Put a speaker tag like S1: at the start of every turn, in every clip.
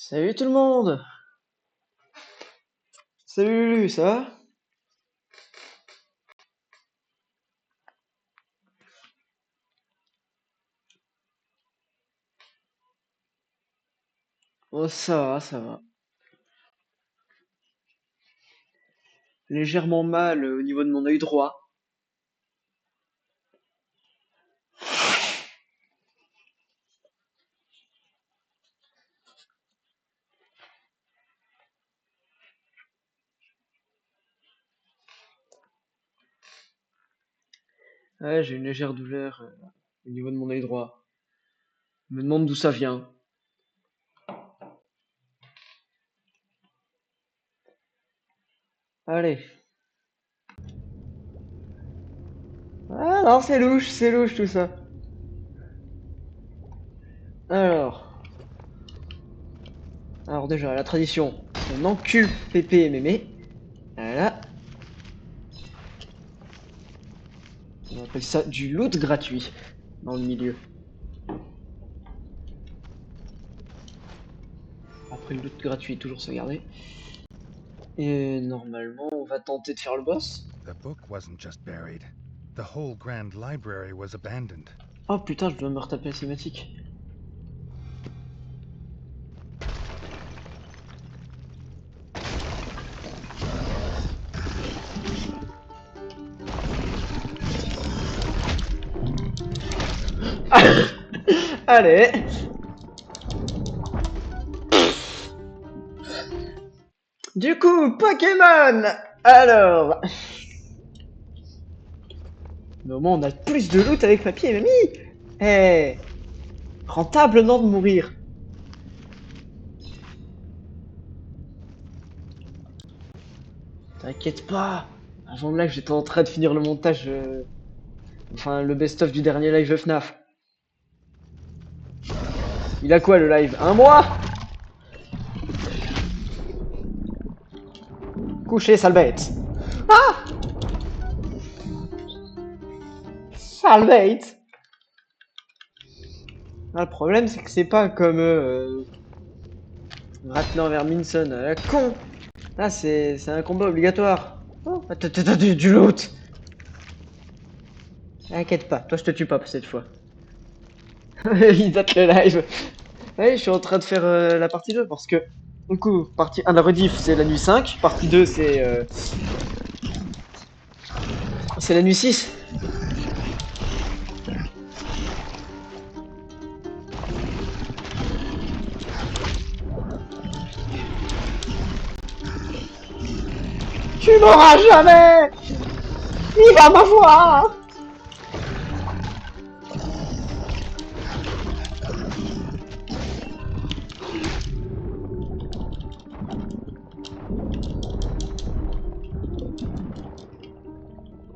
S1: Salut tout le monde! Salut Lulu, ça va? Oh ça va, ça va. Légèrement mal au niveau de mon œil droit. Ouais, j'ai une légère douleur au niveau de mon œil droit. Je me demande d'où ça vient. Allez. Ah non, c'est louche tout ça. Alors, alors déjà, la tradition. On encule Pépé et Mémé. Voilà. On appelle ça du loot gratuit dans le milieu. Après le loot gratuit, toujours sauvegarder. Et normalement, on va tenter de faire le boss.
S2: The book wasn't just buried. The whole grand library was abandoned.
S1: Oh putain, je dois me retaper la cinématique. Allez. Du coup, Pokémon. Alors, mais au moins on a plus de loot avec Papy et Mamie. Eh, rentable non de mourir. T'inquiète pas. Avant le live, j'étais en train de finir le montage, enfin le best-of du dernier live FNAF. Il a quoi le live? Un mois? Couché, sale bête. Ah, sale bête. Ah, le problème, c'est que c'est pas comme Ratner vers Minson, la con. Là, c'est un combat obligatoire. Oh, t'as du loot. T'inquiète pas, toi je te tue pas cette fois. Il date le live. Ouais, je suis en train de faire la partie 2 parce que du coup, partie 1 de la rediff c'est la nuit 5, partie 2 c'est la nuit 6. Tu m'auras jamais. Il va m'avoir.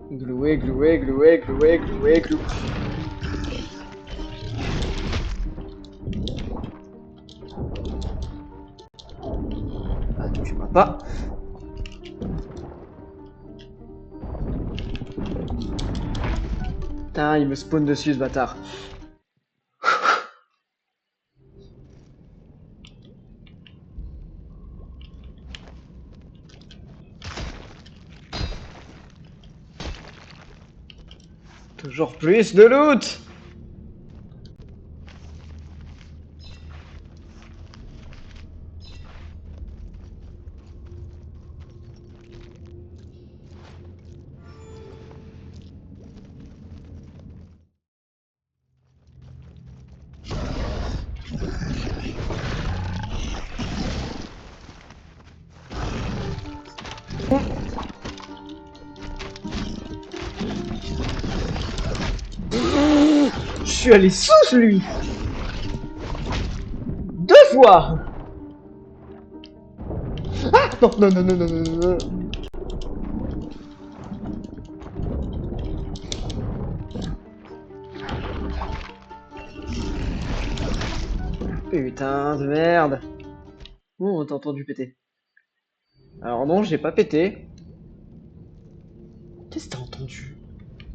S1: Gloué, gloué, gloué, gloué, gloué, glou. Ah, touche-moi pas. Putain, il me spawn dessus ce bâtard. Toujours plus de loot. Je suis allé sous lui. 2 fois. Ah non, non, non, non, non, non, non. Putain de merde. Oh, on t'a entendu péter. Alors non, j'ai pas pété. Qu'est-ce que t'as entendu?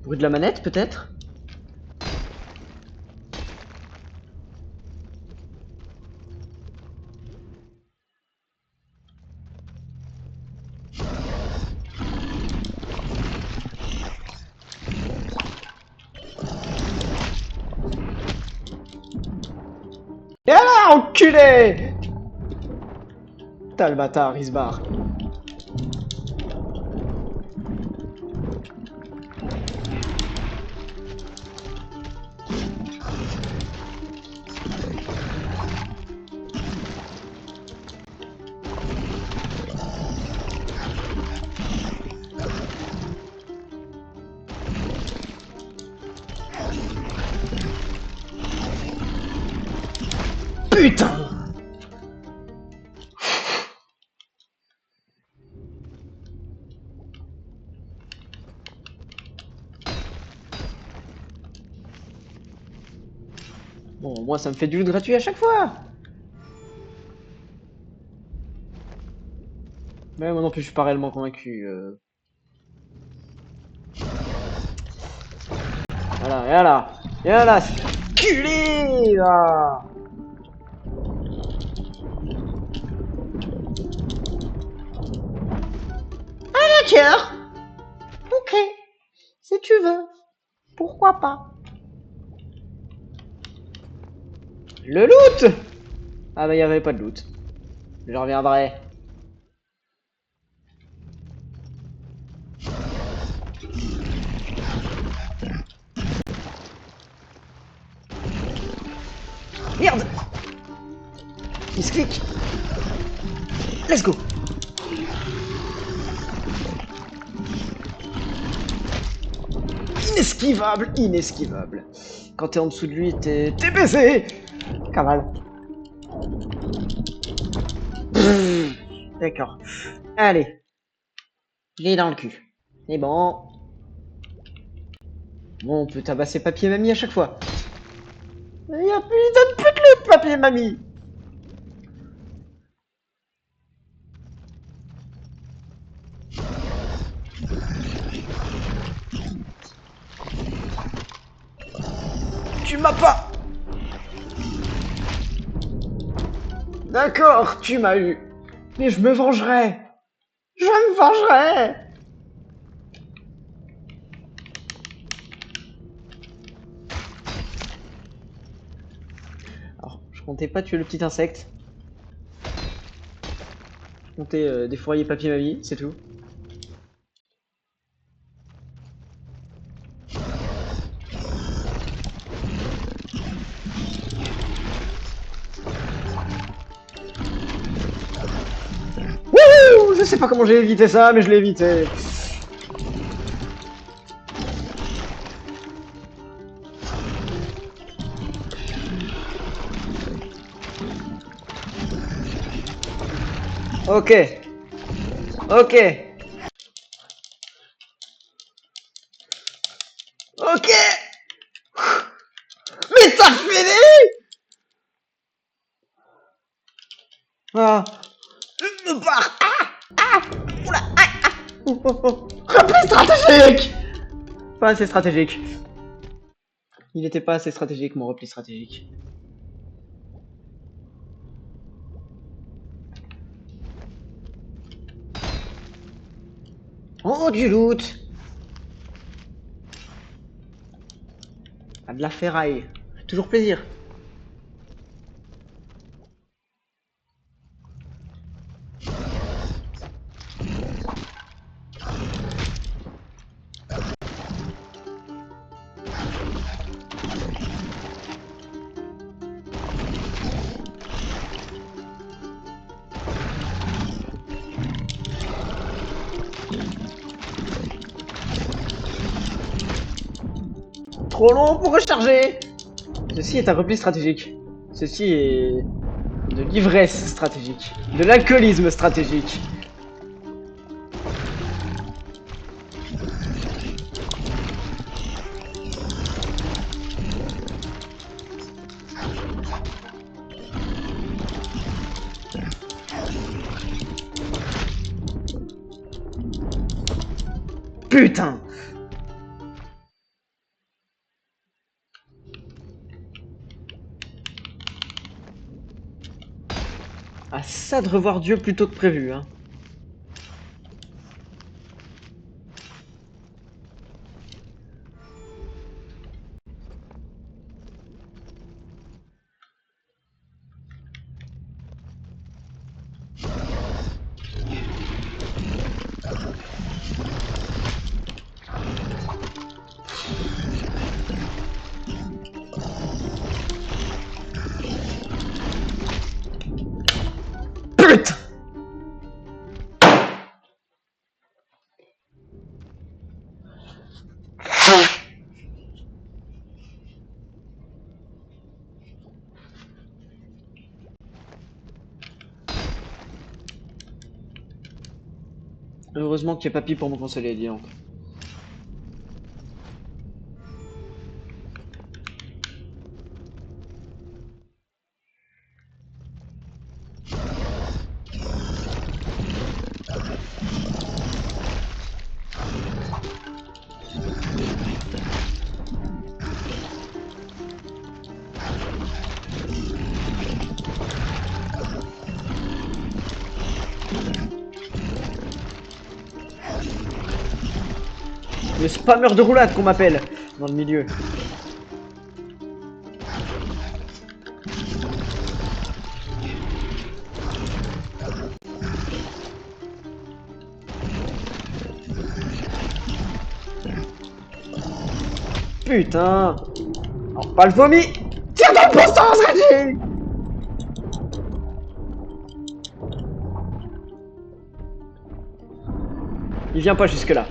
S1: Bruit de la manette, peut-être? Et là, enculé! Putain, le bâtard, il se barre. Putain! Bon, moi ça me fait du loot gratuit à chaque fois! Mais moi non plus, je suis pas réellement convaincu. Voilà, et là! Et là, culé! Là. D'accord! Ok, si tu veux, pourquoi pas? Le loot! Ah bah, il y avait pas de loot. Je reviendrai. Merde! Il se clique! Let's go! Inesquivable, inesquivable. Quand t'es en dessous de lui, t'es baisé! Cavale. D'accord. Allez, je l'ai dans le cul. C'est bon. Bon, on peut tabasser papier mamie à chaque fois. Il donne plus de loot, papier mamie! Tu m'as pas! D'accord, tu m'as eu. Mais je me vengerai. Je me vengerai. Alors, je comptais pas tuer le petit insecte. Je comptais défourailler papier mamie, c'est tout. Wouhou! Je sais pas comment j'ai évité ça, mais je l'ai évité. Ok. Ok. Ok. Mais t'as fini! Ah. Je me barre. Ah. Ah. Oula. Ah. Ah. Oh, oh, oh. Repli stratégique! Pas assez stratégique. Il n'était pas assez stratégique, mon repli stratégique. Oh, du loot! Ah, de la ferraille. Toujours plaisir. Trop long pour recharger! Ceci est un repli stratégique. Ceci est de l'ivresse stratégique. De l'alcoolisme stratégique. Putain! Ah, ça de revoir Dieu plus tôt que prévu, hein. Heureusement qu'il y a papy pour me consoler, dis donc. Le spammeur de roulade qu'on m'appelle dans le milieu. Putain. Oh, pas le vomi. Tire dans le bon sens, Reggie. Il vient pas jusque là.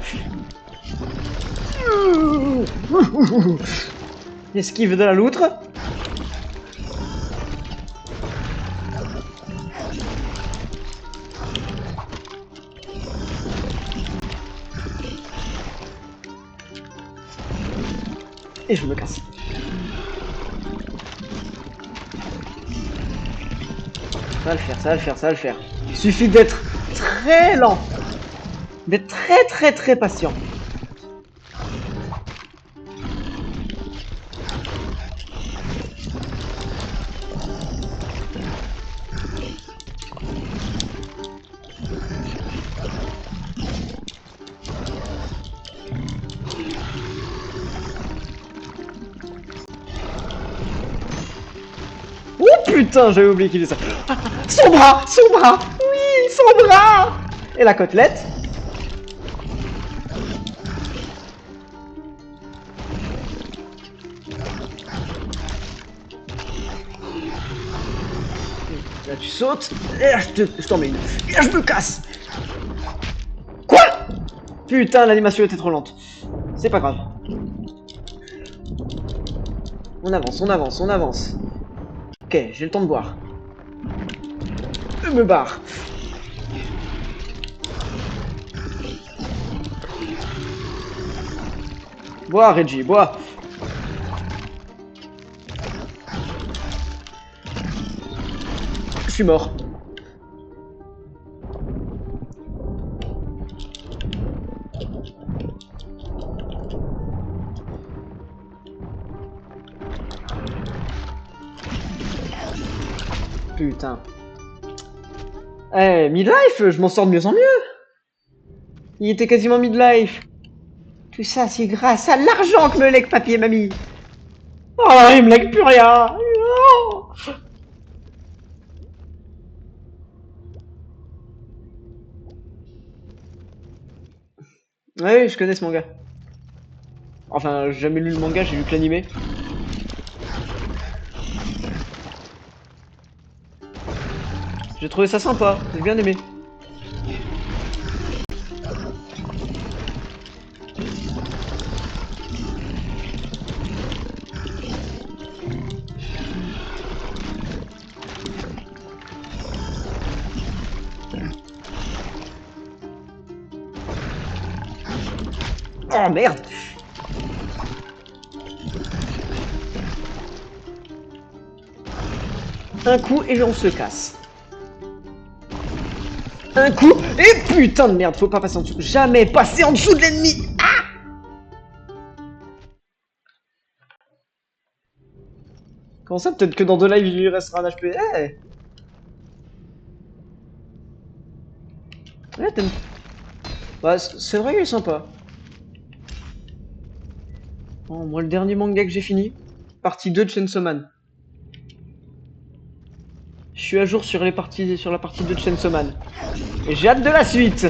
S1: Esquive de la loutre. Et je me casse. Ça va le faire, ça va le faire, ça va le faire. Il suffit d'être très lent. D'être très patient. Oh putain, j'avais oublié qu'il est ça. Ah, son bras, son bras. Oui, son bras. Et la côtelette. Là tu sautes, et là je t'en mets une. Et là je me casse. Quoi? Putain, l'animation était trop lente. C'est pas grave. On avance, on avance, on avance. Ok, j'ai le temps de boire. Je me barre. Bois, Reggie, bois. Je suis mort. Putain. Eh, midlife, je m'en sors de mieux en mieux. Il était quasiment midlife. Tout ça, c'est grâce à l'argent que me lègue papy et mamie. Oh, il me lègue plus rien. Oh. Ouais, je connais ce manga. Enfin, j'ai jamais lu le manga, j'ai lu que l'animé. J'ai trouvé ça sympa, j'ai bien aimé. Oh merde! Un coup et on se casse. Un coup et putain de merde, faut pas passer en dessous. Jamais passer en dessous de l'ennemi. Ah! Comment ça, peut-être que dans 2 lives il lui restera un HP. Hey. Ouais, t'aimes. Bah, c'est vrai qu'il est sympa. Bon, moi, le dernier manga que j'ai fini, partie 2 de Chainsaw Man. Je suis à jour sur la partie 2 de Chainsaw Man. Et j'ai hâte de la suite.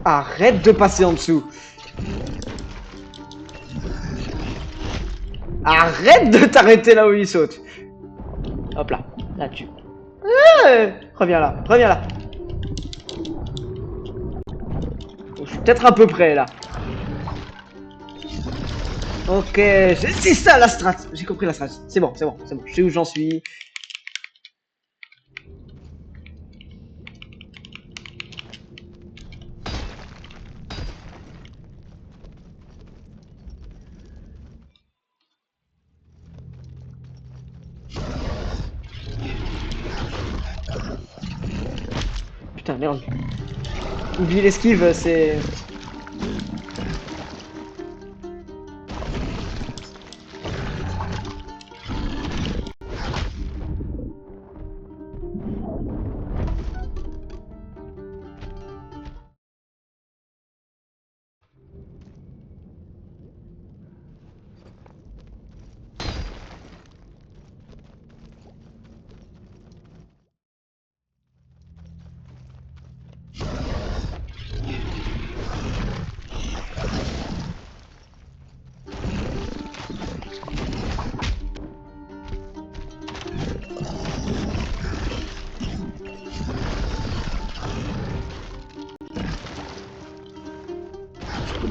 S1: Arrête de passer en dessous. Arrête de t'arrêter là où il saute. Hop là, là-dessus. Reviens là, reviens là. Oh, je suis peut-être un peu près là. Ok, c'est ça la strat. J'ai compris la strat. C'est bon, c'est bon, c'est bon. Je sais où j'en suis. Putain, merde. Oublie l'esquive, c'est...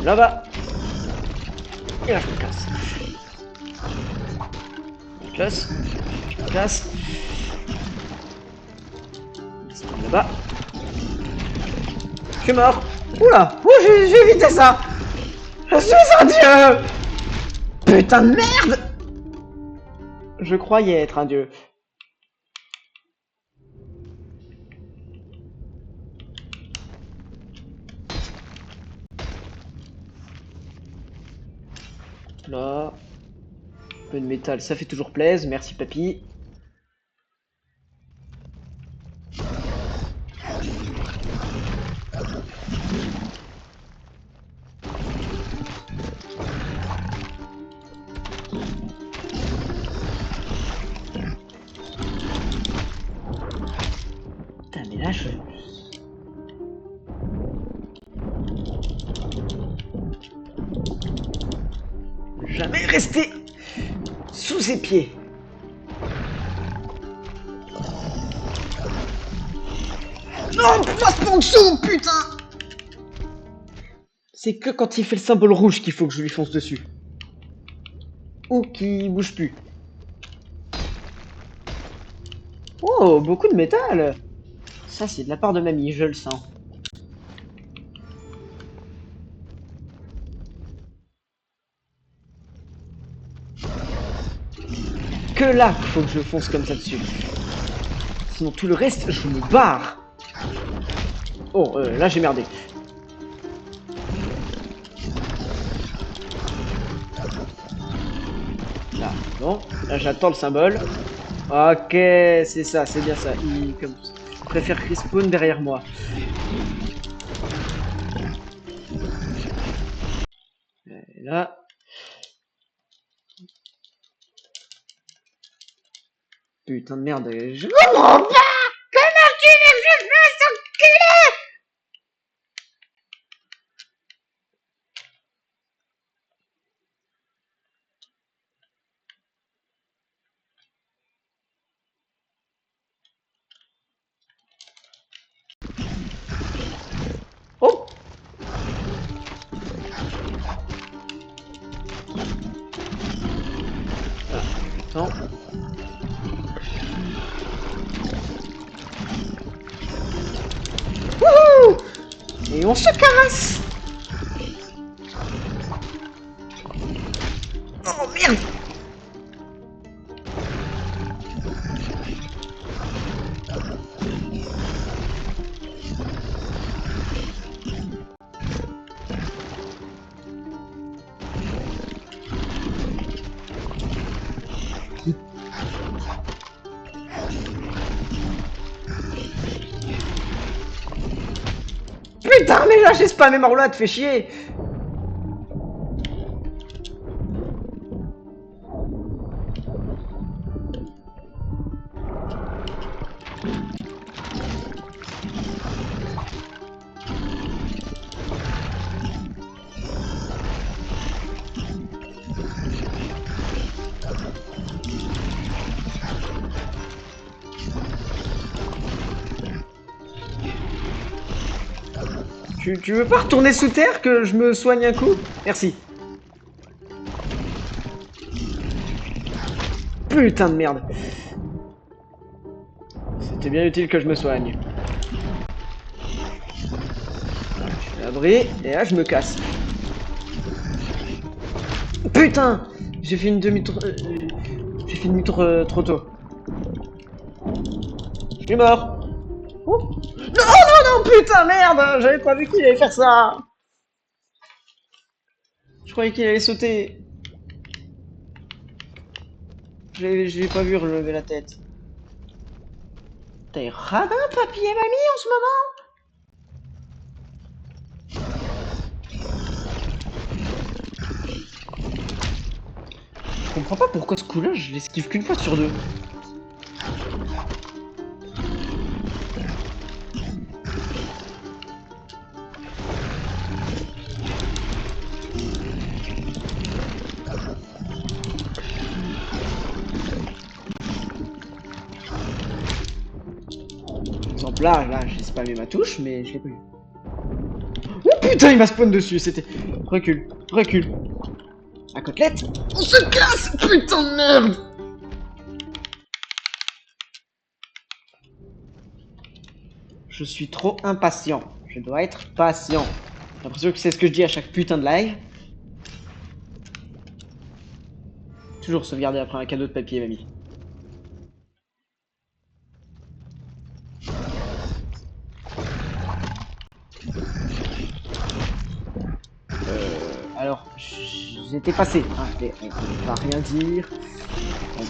S1: Là-bas. Et là, je me casse. Je me casse. Je me casse. Là-bas. Je suis mort. Oula. Oh, j'ai évité ça. Je suis un dieu. Putain de merde. Je croyais être un dieu. Là. Un peu de métal, ça fait toujours plaisir. Merci, papy. Putain, mais là, je... Jamais rester sous ses pieds. Non, passe en dessous, putain. C'est que quand il fait le symbole rouge qu'il faut que je lui fonce dessus. Ou qu'il bouge plus. Oh, beaucoup de métal. Ça, c'est de la part de mamie, je le sens. Que là, faut que je fonce comme ça dessus. Sinon, tout le reste, je me barre. Oh, là, j'ai merdé. Là, non. Là, j'attends le symbole. Ok, c'est ça, c'est bien ça. Il préfère respawn derrière moi. Et là. Putain de merde, je comprends pas. Comment tu veux que je fasse enculer? Oh. Attends. Wouhou. Et on se casse. Oh merde. Putain, mais là j'ai spammé Marlotte, fais chier. Tu veux pas retourner sous terre que je me soigne un coup? Merci. putain de merde. C'était bien utile que je me soigne. Je suis à l'abri, et là je me casse. Putain! J'ai fait une demi-tour... j'ai fait une demi-tour trop tôt. Je suis mort. Oh. Non, non, non, putain, merde! J'avais pas vu qu'il allait faire ça! Je croyais qu'il allait sauter. Je l'ai pas vu relever la tête. T'es radin, papy et mamie, en ce moment? Je comprends pas pourquoi ce coup-là, je l'esquive qu'une fois sur deux. Par exemple, là, j'ai spammé ma touche, mais je l'ai pas eu. Oh putain, il m'a spawn dessus, c'était... Recule, recule. À côtelette, on se casse, putain de merde! Je suis trop impatient. Je dois être patient. J'ai l'impression que c'est ce que je dis à chaque putain de live. Toujours sauvegarder après un cadeau de papier, mamie. Alors, j'étais passé, hein, mais on va rien dire. Bon.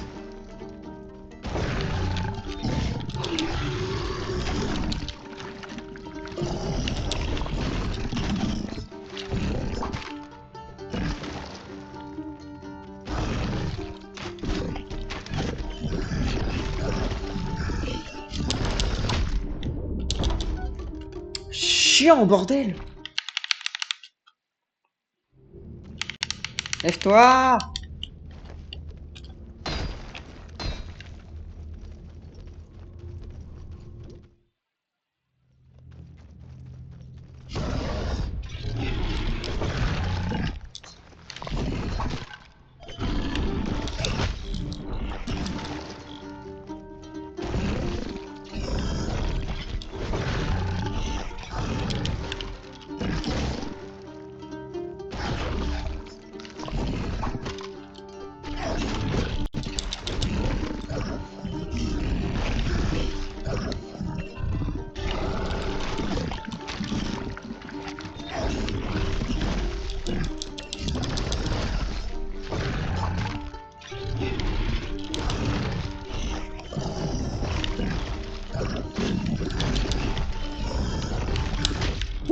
S1: Chiant, bordel! Lève-toi!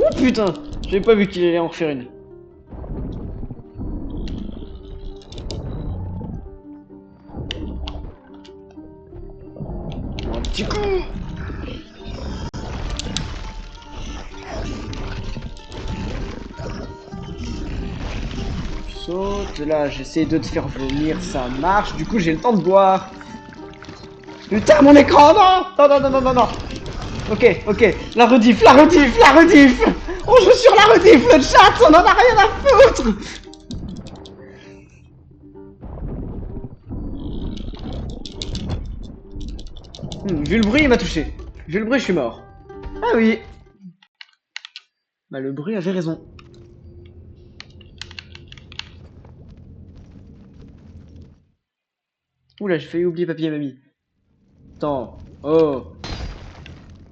S1: Oh putain! J'avais pas vu qu'il allait en refaire une. Un petit coup! Saute, là, j'essaie de te faire vomir, ça marche. Du coup, j'ai le temps de boire. Putain, mon écran, non! Non, non, non, non, non, non! Ok, ok, la rediff, la rediff, la rediff! On joue sur la rediff, le chat, on en a rien à foutre! Vu le bruit, il m'a touché. Vu le bruit, je suis mort. Ah oui. Bah, le bruit avait raison. Oula, j'ai failli oublier papier et mamie. Attends. Oh.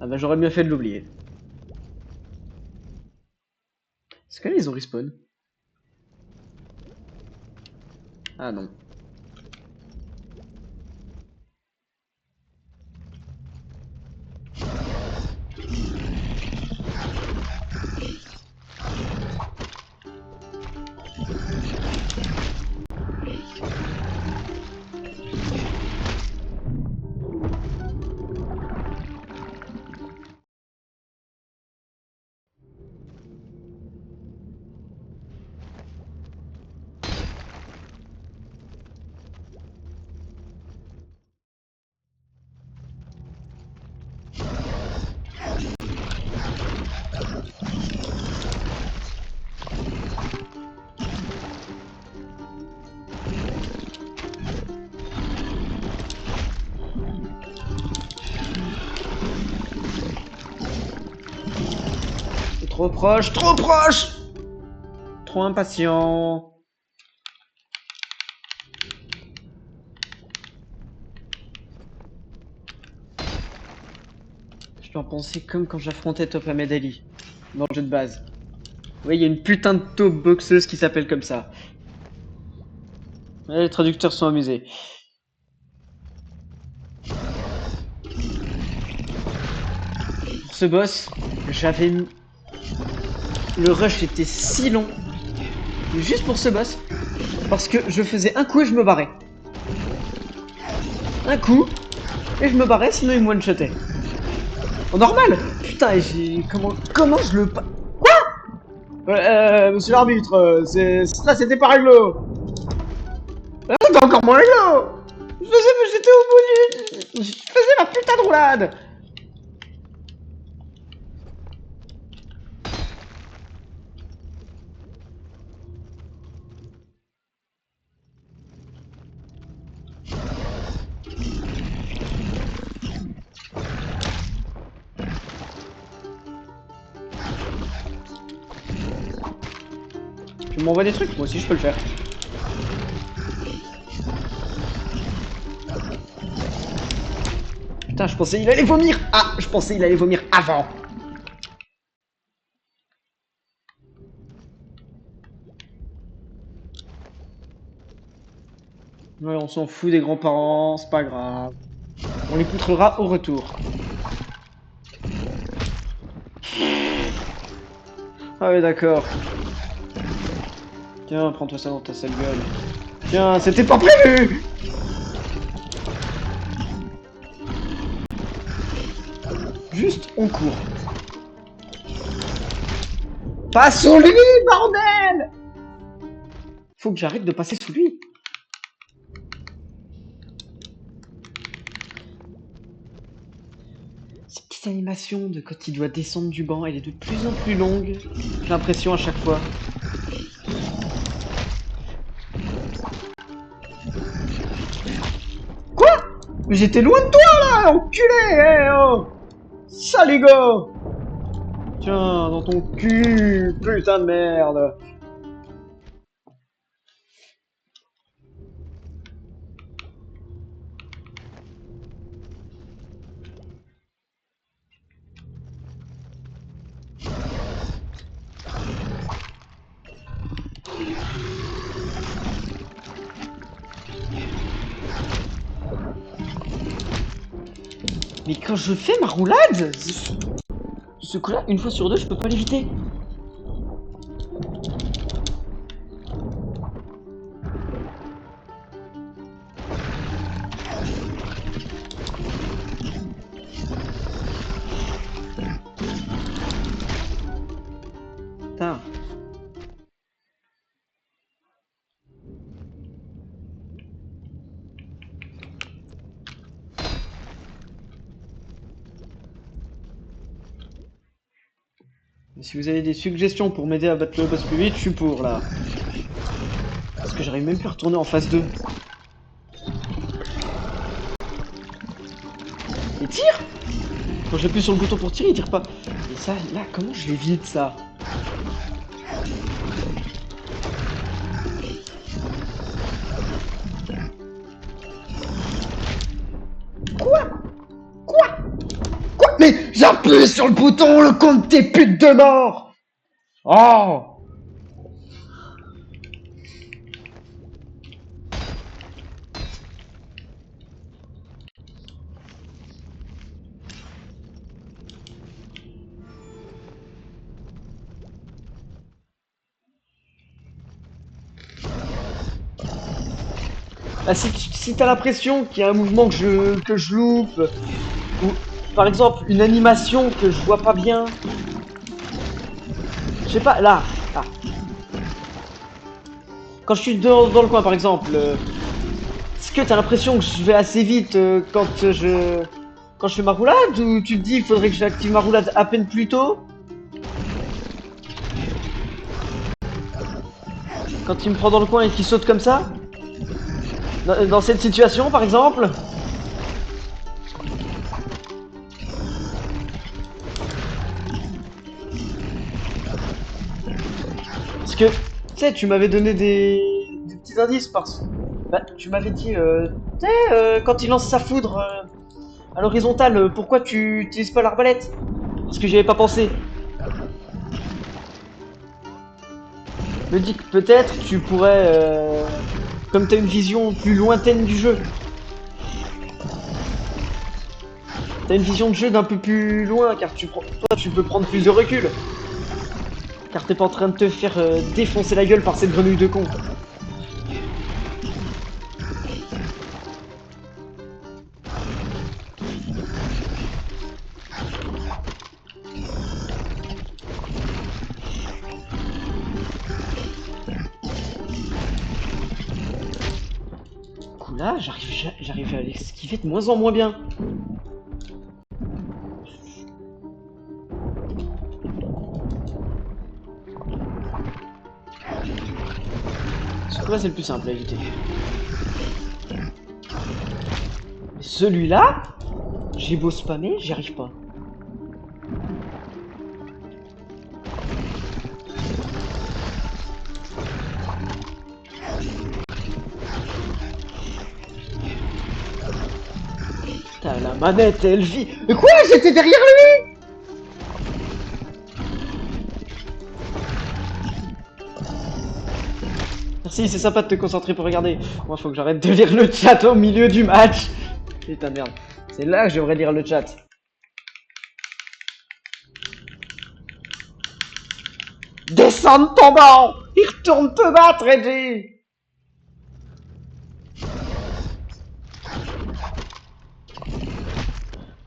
S1: Ah bah, j'aurais mieux fait de l'oublier. Est-ce que là, ils ont respawn? Ah non. Trop proche, trop proche! Trop impatient. Je dois en penser comme quand j'affrontais Top Ahmed dans le jeu de base. Oui, il y a une putain de taupe boxeuse qui s'appelle comme ça. Ouais, les traducteurs sont amusés. Pour ce boss, j'avais... Le rush était si long. Juste pour ce boss. Parce que je faisais un coup et je me barrais. Un coup, et je me barrais, sinon il me one-shotait. Oh, normal! Putain, j'ai... Comment je le... Monsieur l'arbitre, ça c'était pas réglo! Ah, c'était encore moins réglo! J'étais au bout du... Je faisais ma putain de roulade! Tu m'envoies des trucs? Moi aussi je peux le faire. Putain, je pensais il allait vomir! Ah, je pensais il allait vomir avant! Ouais, on s'en fout des grands-parents, c'est pas grave. On les poutrera au retour. Ah ouais, d'accord. Tiens, prends-toi ça dans ta sale gueule. Tiens, c'était pas prévu! Juste, on court. Pas sous lui, bordel! Faut que j'arrête de passer sous lui. Cette petite animation de quand il doit descendre du banc, elle est de plus en plus longue. J'ai l'impression à chaque fois. Quoi? Mais j'étais loin de toi là, enculé! Eh oh! Saligo! Tiens, dans ton cul, putain de merde! Mais quand je fais ma roulade, ce coup-là, une fois sur deux, je peux pas l'éviter. Putain. Si vous avez des suggestions pour m'aider à battre le boss plus vite, je suis pour là. Parce que j'arrive même plus à retourner en phase 2. Il tire! Quand j'appuie sur le bouton pour tirer, il tire pas. Et ça, là, comment je l'évite ça? Quoi? Quoi? Quoi? Mais j'appuie sur le bouton, le compte tes putes de mort! Oh! Ah, si t'as l'impression qu'il y a un mouvement que je loupe, ou par exemple une animation que je vois pas bien, je sais pas, là, ah. Quand je suis dans le coin par exemple, est-ce que t'as l'impression que je vais assez vite quand je fais ma roulade, ou tu te dis qu'il faudrait que j'active ma roulade à peine plus tôt? Quand il me prend dans le coin et qu'il saute comme ça? Dans cette situation par exemple? Parce que, tu sais, tu m'avais donné des petits indices parce... Bah, tu m'avais dit, tu sais, quand il lance sa foudre à l'horizontale, pourquoi tu utilises pas l'arbalète? Parce que j'y avais pas pensé. Je me dis que peut-être tu pourrais, comme t'as une vision plus lointaine du jeu, t'as une vision de jeu d'un peu plus loin, car toi tu peux prendre plus de recul. Car t'es pas en train de te faire défoncer la gueule par cette grenouille de con. Du coup là, j'arrive à l'esquiver de moins en moins bien. Ce coup là c'est le plus simple à éviter. Mais celui-là, j'ai beau spammer, j'y arrive pas. Putain, la manette, elle vit. Mais quoi? J'étais derrière lui! Merci, c'est sympa de te concentrer pour regarder. Moi, faut que j'arrête de lire le chat au milieu du match. Putain de merde. C'est là que je devrais lire le chat. Descends de ton banc! Il retourne te battre, Reggie!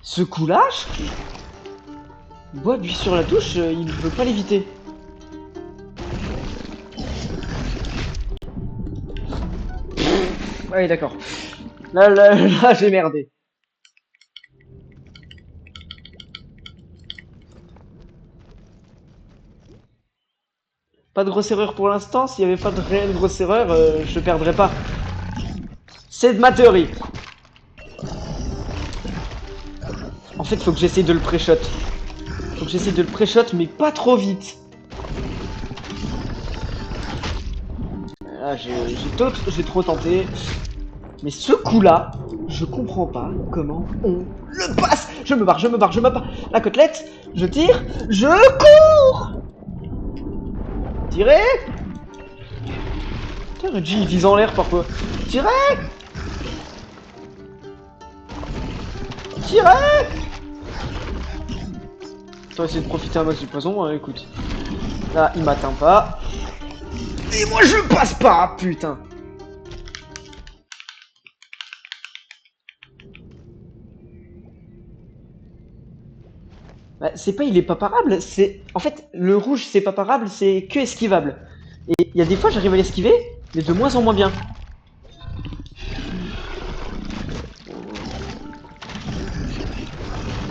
S1: Ce coup-là, Bois appuie sur la touche, il veut pas l'éviter. Ouais, d'accord. Là, j'ai merdé. Pas de grosse erreur pour l'instant. S'il n'y avait pas de réelle grosse erreur, je perdrais pas. C'est de ma théorie. En fait, faut que j'essaye de le pré-shot. Faut que j'essaye de le pré-shot, mais pas trop vite. Là, j'ai trop tenté. Mais ce coup-là, je comprends pas comment on le passe. Je me barre. La côtelette, je tire, je cours. Tirez. Putain, Reggie, il vise en l'air parfois. Tirez. Je vais essayer de profiter un max du poison, écoute. Là, il m'atteint pas. Et moi, je passe pas, putain. Bah, c'est pas il est pas parable, c'est... En fait, le rouge, c'est pas parable, c'est que esquivable. Et il y a des fois, j'arrive à l'esquiver, mais de moins en moins bien.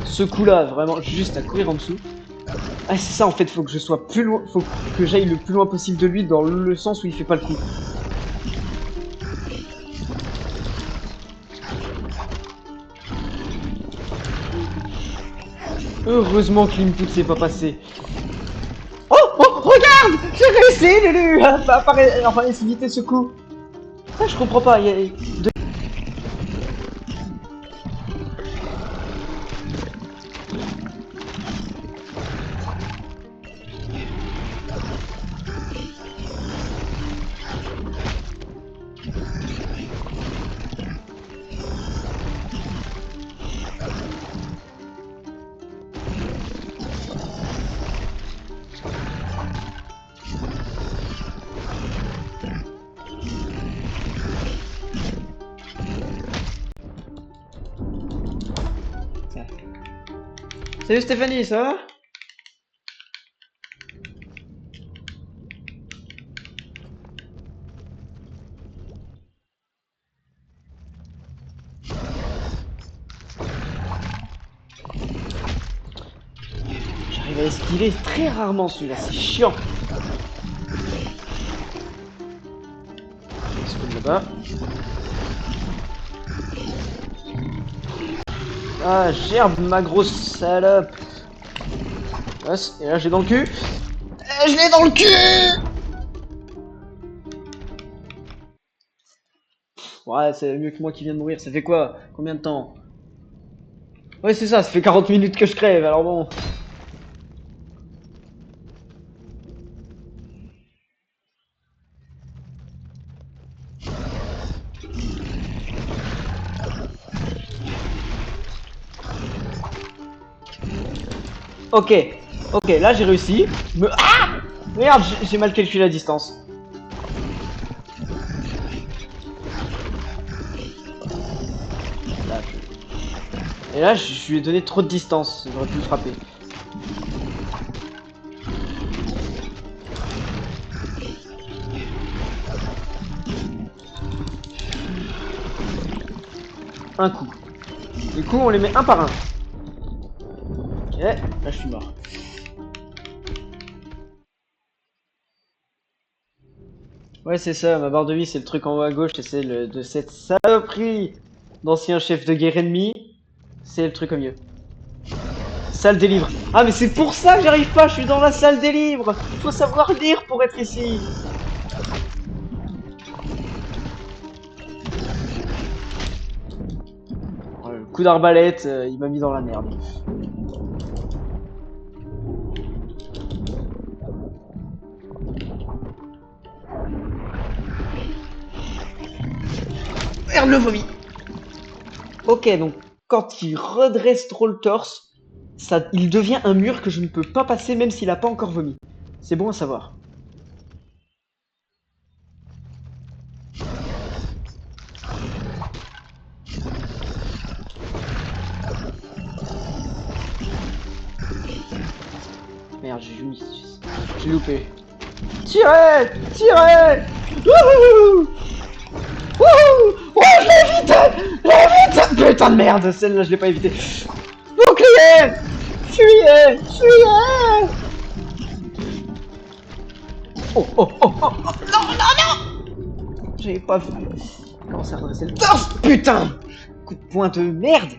S1: Ce coup-là, vraiment, juste à courir en dessous. Ah, c'est ça, en fait, faut que je sois plus loin... Faut que j'aille le plus loin possible de lui, dans le sens où il fait pas le coup. Heureusement que l'input s'est pas passé. Oh, regarde! J'ai réussi, Lulu! Enfin, éviter ce coup. Ça, je comprends pas. Il y a... Salut Stéphanie, ça va? J'arrive à esquiver très rarement celui-là, c'est chiant. Spawn là-bas. Ah, gerbe, ma grosse salope. Et là, j'ai dans le cul. Je l'ai dans le cul. Ouais, c'est mieux que moi qui viens de mourir. Ça fait quoi? Combien de temps? Ouais, c'est ça, ça fait 40 minutes que je crève, alors bon. Ok, ok, là j'ai réussi. Ah! Merde, j'ai mal calculé la distance. Là, Et là, je lui ai donné trop de distance. J'aurais pu le frapper. Un coup. Du coup, on les met un par un. Ok, là je suis mort. Ouais, c'est ça, ma barre de vie, c'est le truc en haut à gauche, et c'est de cette saloperie d'ancien chef de guerre ennemi. C'est le truc au mieux. Salle des livres. Ah, mais c'est pour ça que j'arrive pas, je suis dans la salle des livres. Faut savoir lire pour être ici. Oh, le coup d'arbalète, il m'a mis dans la merde. Merde, le vomi. Ok, donc quand il redresse trop le torse, ça, il devient un mur que je ne peux pas passer même s'il a pas encore vomi. C'est bon à savoir. Merde, j'ai loupé. Tirez! Tirez! Wouhou! Wouhou! Oh, je l'ai évité! Je l'ai évité! Putain de merde, celle-là, je l'ai pas évité. Bouclier! Fuyez! Fuyez! Oh, oh, oh, oh, oh! Non, non, non! J'avais pas vu. Comment ça redresser le torse? Putain! Coup de poing de merde!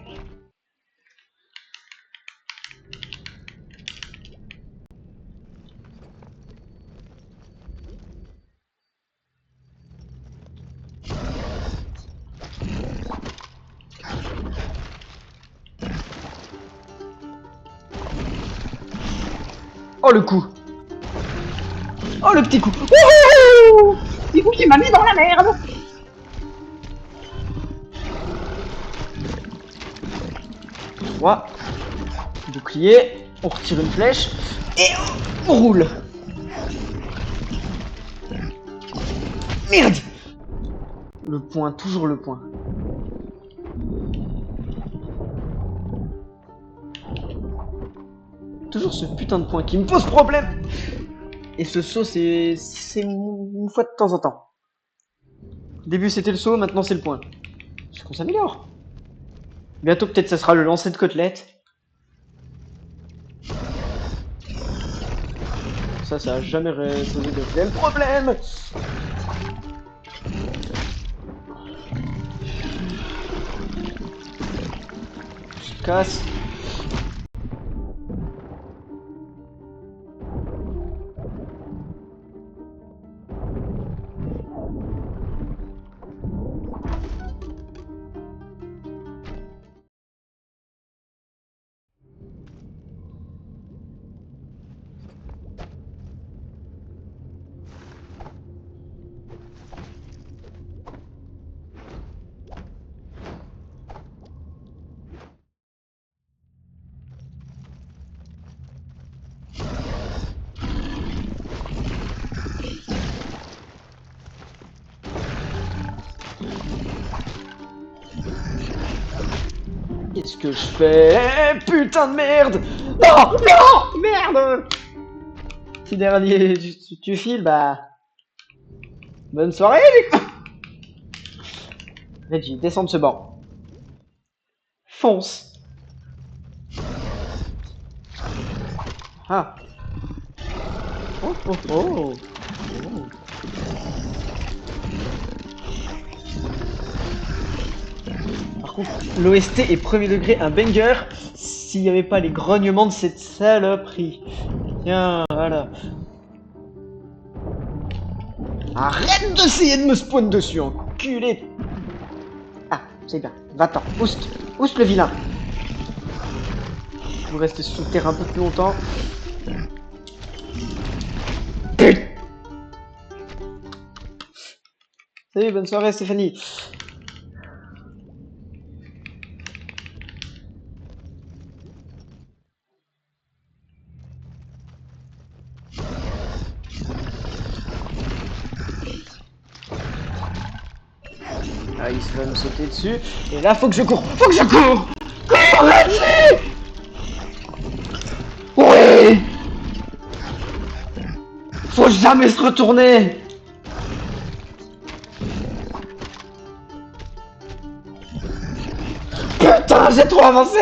S1: Oh, le coup! Oh, le petit coup! Wouhou! Du coup, il m'a mis dans la merde! Trois. Bouclier. On retire une flèche. Et on roule! Merde! Le point, toujours le point. Toujours ce putain de point qui me pose problème! Et ce saut, c'est une fois de temps en temps. Au début, c'était le saut, maintenant c'est le point. Est-ce qu'on s'améliore? Bientôt, peut-être, ça sera le lancer de côtelette. Ça a jamais posé de réel problème. Je casse. Qu'est-ce que je fais? Putain de merde! Non! Non! Merde! Petit dernier, tu files, bah... Bonne soirée, les... Reggie, descends de ce banc. Fonce! Ah! Oh, oh, oh! Oh. Par contre, l'OST est premier degré un banger s'il n'y avait pas les grognements de cette saloperie. Tiens, voilà. Arrête d'essayer de me spawn dessus, enculé! C'est bien. Va-t'en. Oust. Oust le vilain. Vous restez sous terre un peu plus longtemps. Salut, bonne soirée Stéphanie. Ah, il va me sauter dessus. Et là, faut que je cours. Faut que je cours. Cours, vas-y. Oui. Faut jamais se retourner. Putain, j'ai trop avancé.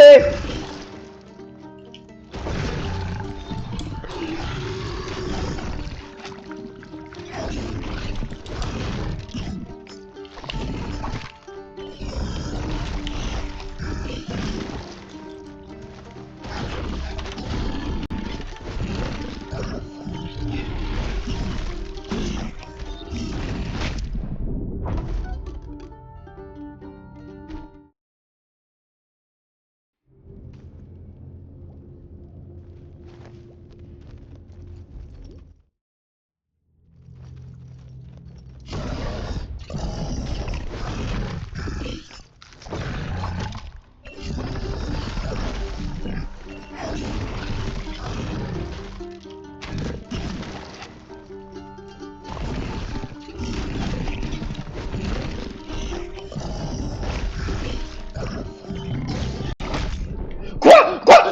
S1: Quoi?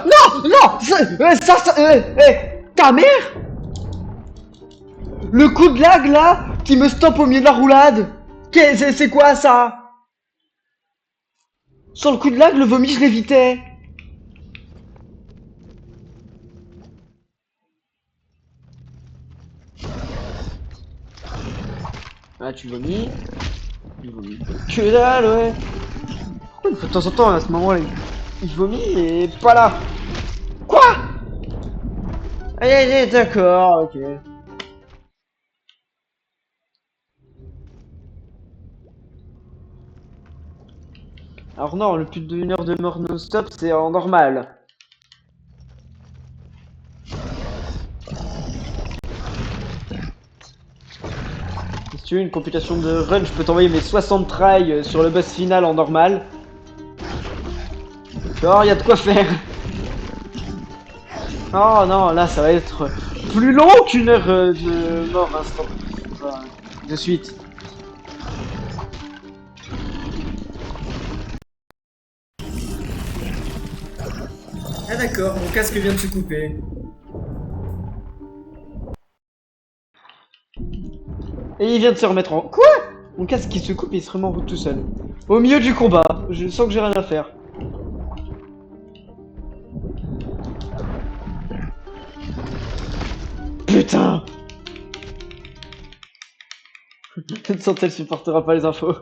S1: Non, ta mère? Le coup de lag là, qui me stoppe au milieu de la roulade. C'est quoi ça? Sur le coup de lag, le vomi, je l'évitais. Ah, tu vomis. Tu vomis. Que dalle, ouais. Pourquoi de temps en temps, à ce moment-là, il vomit et pas là? Quoi? Allez, d'accord, ok. Alors non, le plus d'une heure de mort non-stop, c'est en normal. Si tu veux une computation de run, je peux t'envoyer mes 60 tries sur le boss final en normal. Genre, y a de quoi faire. Oh non, là, ça va être plus long qu'une heure de mort instant. Enfin, de suite. Ah d'accord, mon casque vient de se couper. Et il vient de se remettre en... Quoi? Mon casque qui se coupe et il se remet en route tout seul. Au milieu du combat, je sens que j'ai rien à faire. Putain. Cette santé supportera pas les infos.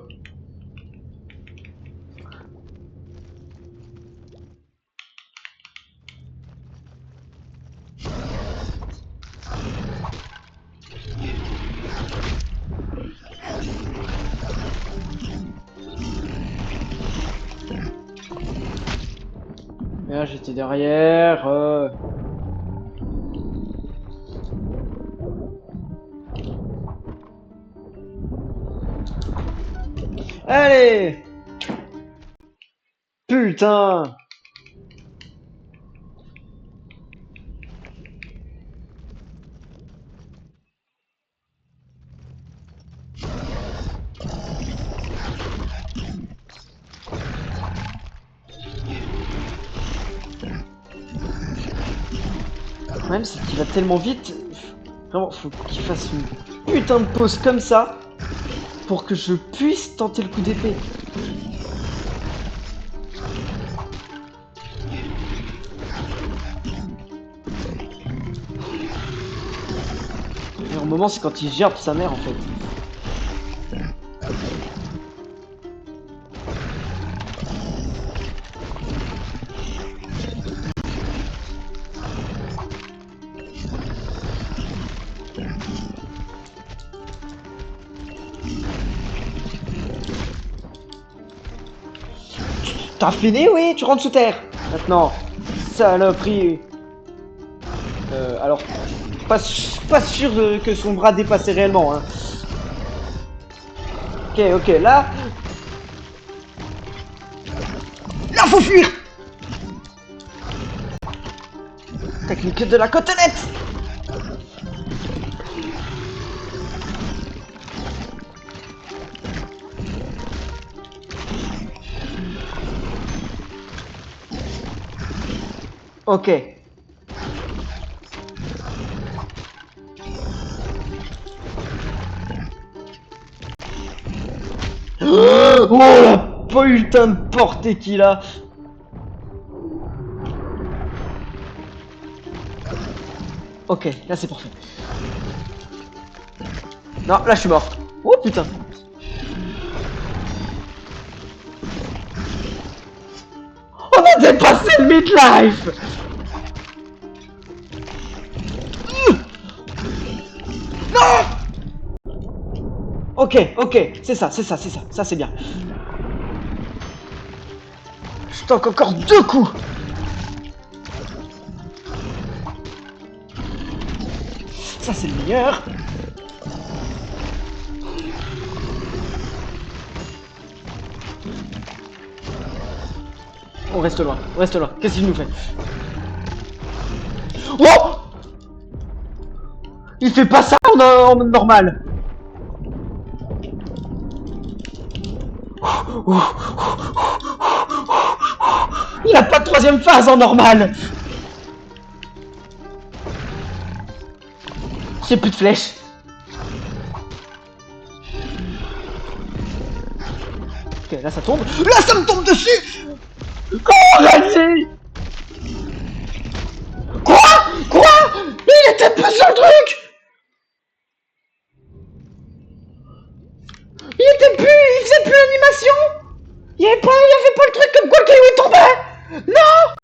S1: Et là, j'étais derrière. Allez. Putain. Le problème, c'est qu'il va tellement vite. Vraiment, faut qu'il fasse une putain de pause comme ça pour que je puisse tenter le coup d'épée. Le meilleur moment, c'est quand il gerbe sa mère en fait. T'as fini, oui, tu rentres sous terre. Maintenant, saloperie. Alors, pas sûr que son bras dépassait réellement, hein. Ok, là... Là, faut fuir. Technique de la côtelette. Ok. Oh la putain de portée qu'il a. Ok, là c'est parfait. Non, là je suis mort. Oh putain. On a dépassé le midlife. Non. Ok, c'est ça, ça c'est bien. Je tank encore 2 coups. Ça c'est le meilleur. On reste loin, Qu'est-ce qu'il nous fait? Oh. Il fait pas ça en normal. Il a pas de troisième phase en normal. J'ai plus de flèches. Ok, là ça tombe. Là ça me tombe dessus. Oh, vas-y. Quoi? Il était plus sur le truc. Il faisait plus l'animation. Il y avait pas le truc comme quoi le caillou est tombé. Non.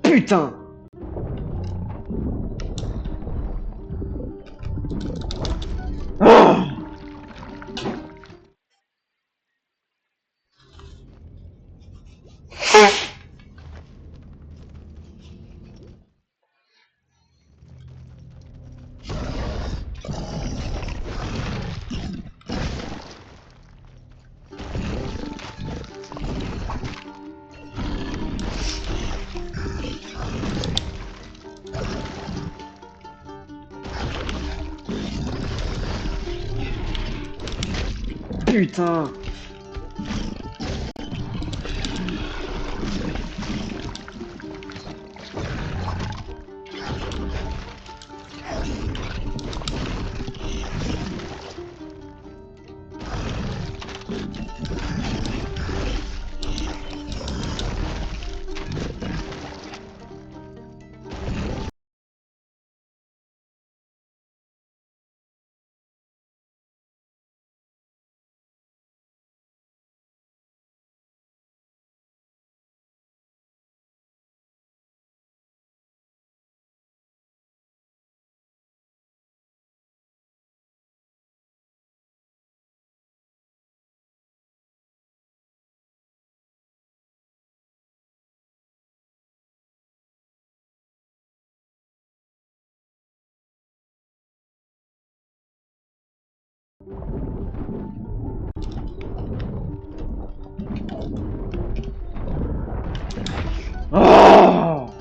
S1: Putain. Oh. Putain. Oh.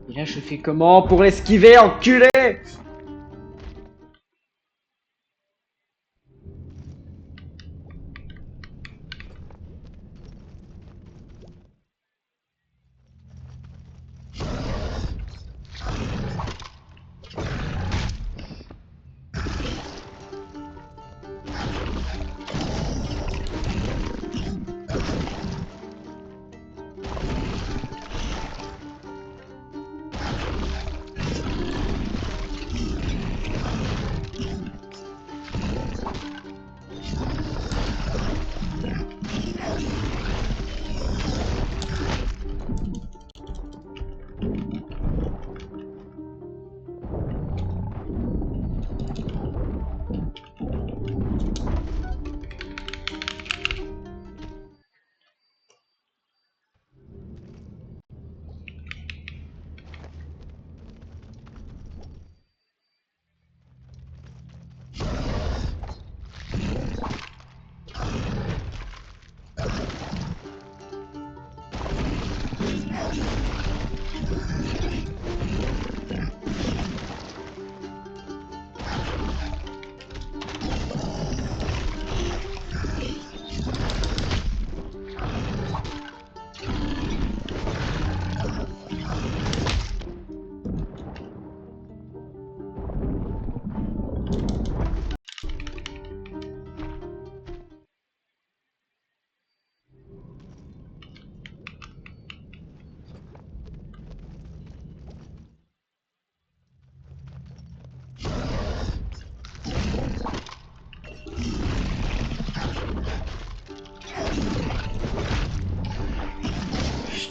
S1: Et là, je fais comment pour l'esquiver, enculé?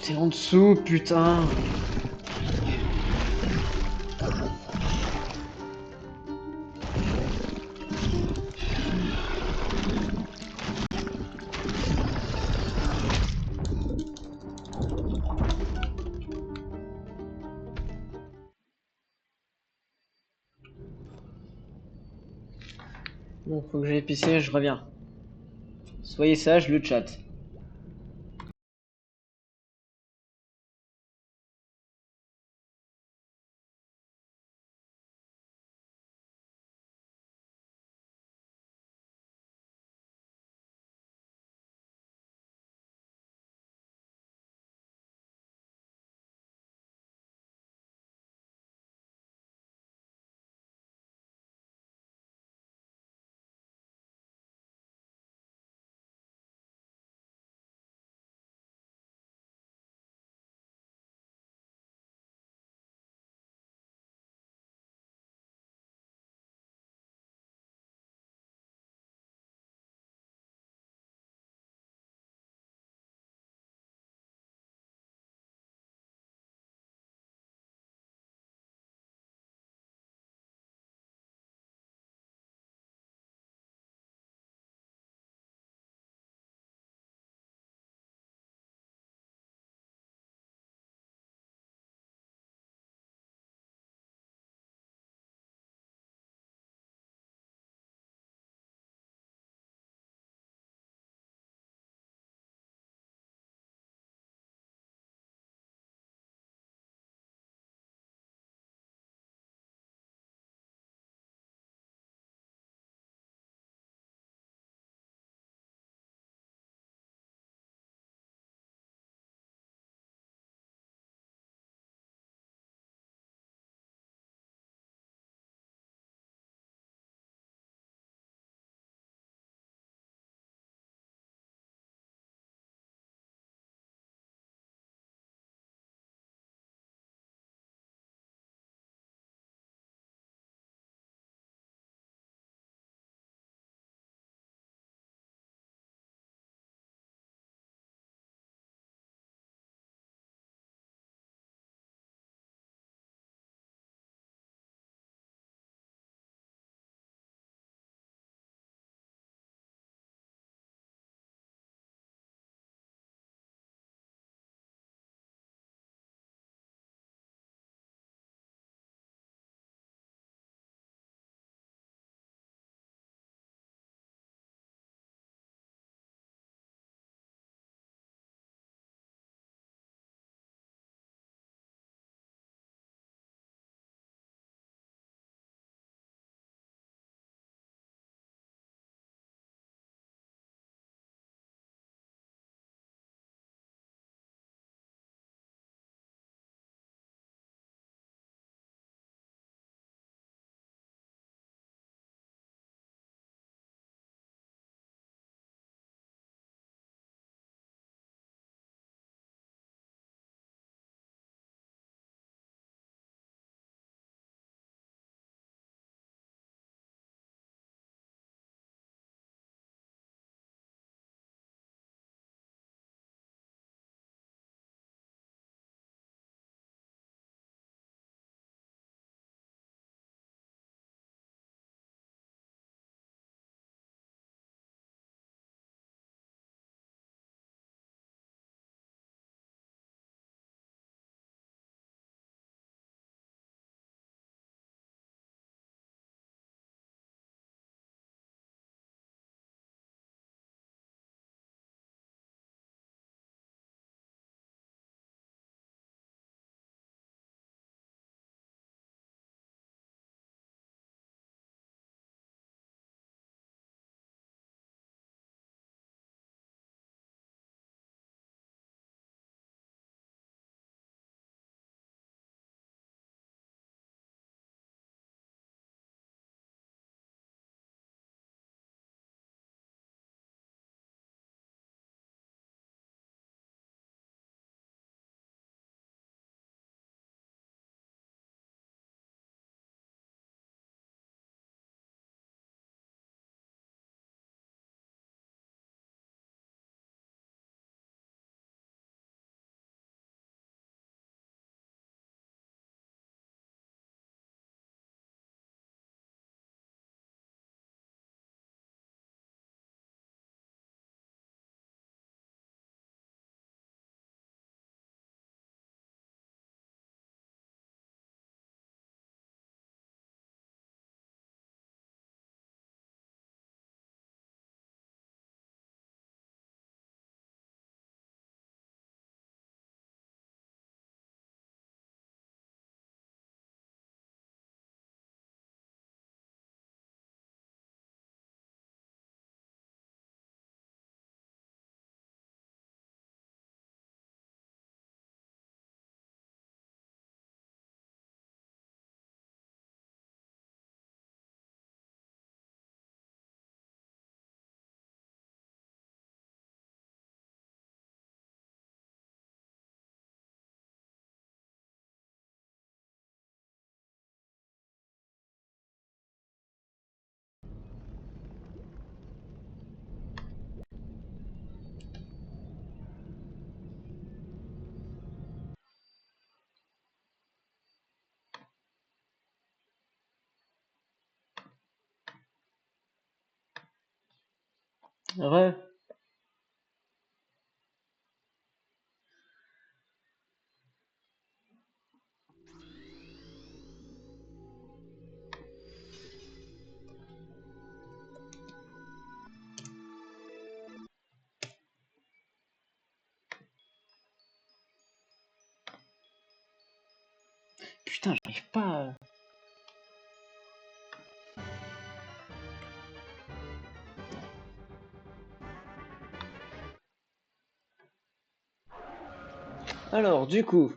S1: J'étais en dessous, putain. Bon, faut que j'aille pisser, je reviens. Soyez sage, le chat. Re. Putain, j'arrive pas à... Alors, du coup...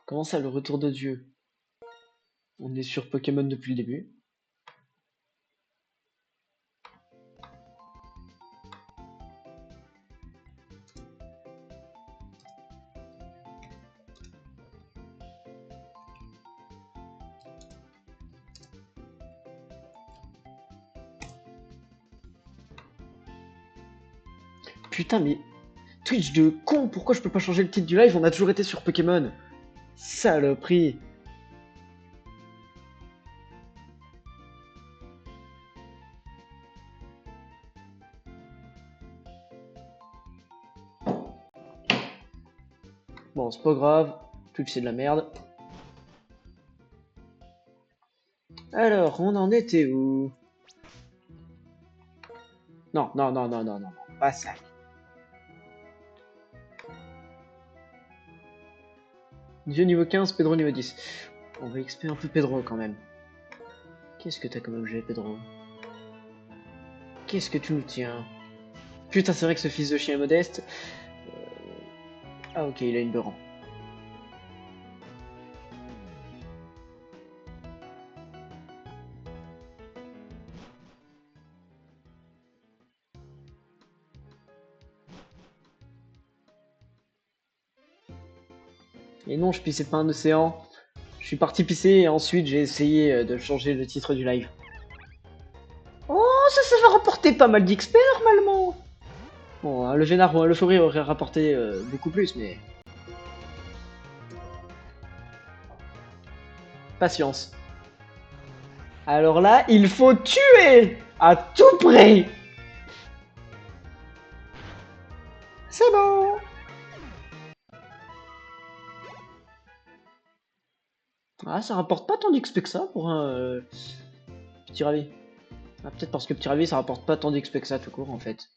S1: Comment ça, le retour de Dieu? On est sur Pokémon depuis le début. Putain, mais... Twitch de con, pourquoi je peux pas changer le titre du live? On a toujours été sur Pokémon. Saloperie. Bon, c'est pas grave. Twitch, c'est de la merde. Alors, on en était où? Non, non, non, non, non, non, non, pas ça. Dieu niveau 15, Pedro niveau 10. On va XP un peu Pedro quand même. Qu'est-ce que t'as comme objet, Pedro? Qu'est-ce que tu nous tiens? Putain, c'est vrai que ce fils de chien est modeste. Ah ok, il a une Buran. Et non, je pissais pas un océan. Je suis parti pisser et ensuite j'ai essayé de changer le titre du live. Oh, ça va rapporter pas mal d'XP normalement. Bon, hein, le Vénard ou le Forêt aurait rapporté beaucoup plus, mais... Patience. Alors là, il faut tuer à tout prix. C'est bon. Ah, ça rapporte pas tant d'XP que ça pour un petit ravi. Ah, peut-être parce que petit ravi, ça rapporte pas tant d'XP que ça tout court en fait.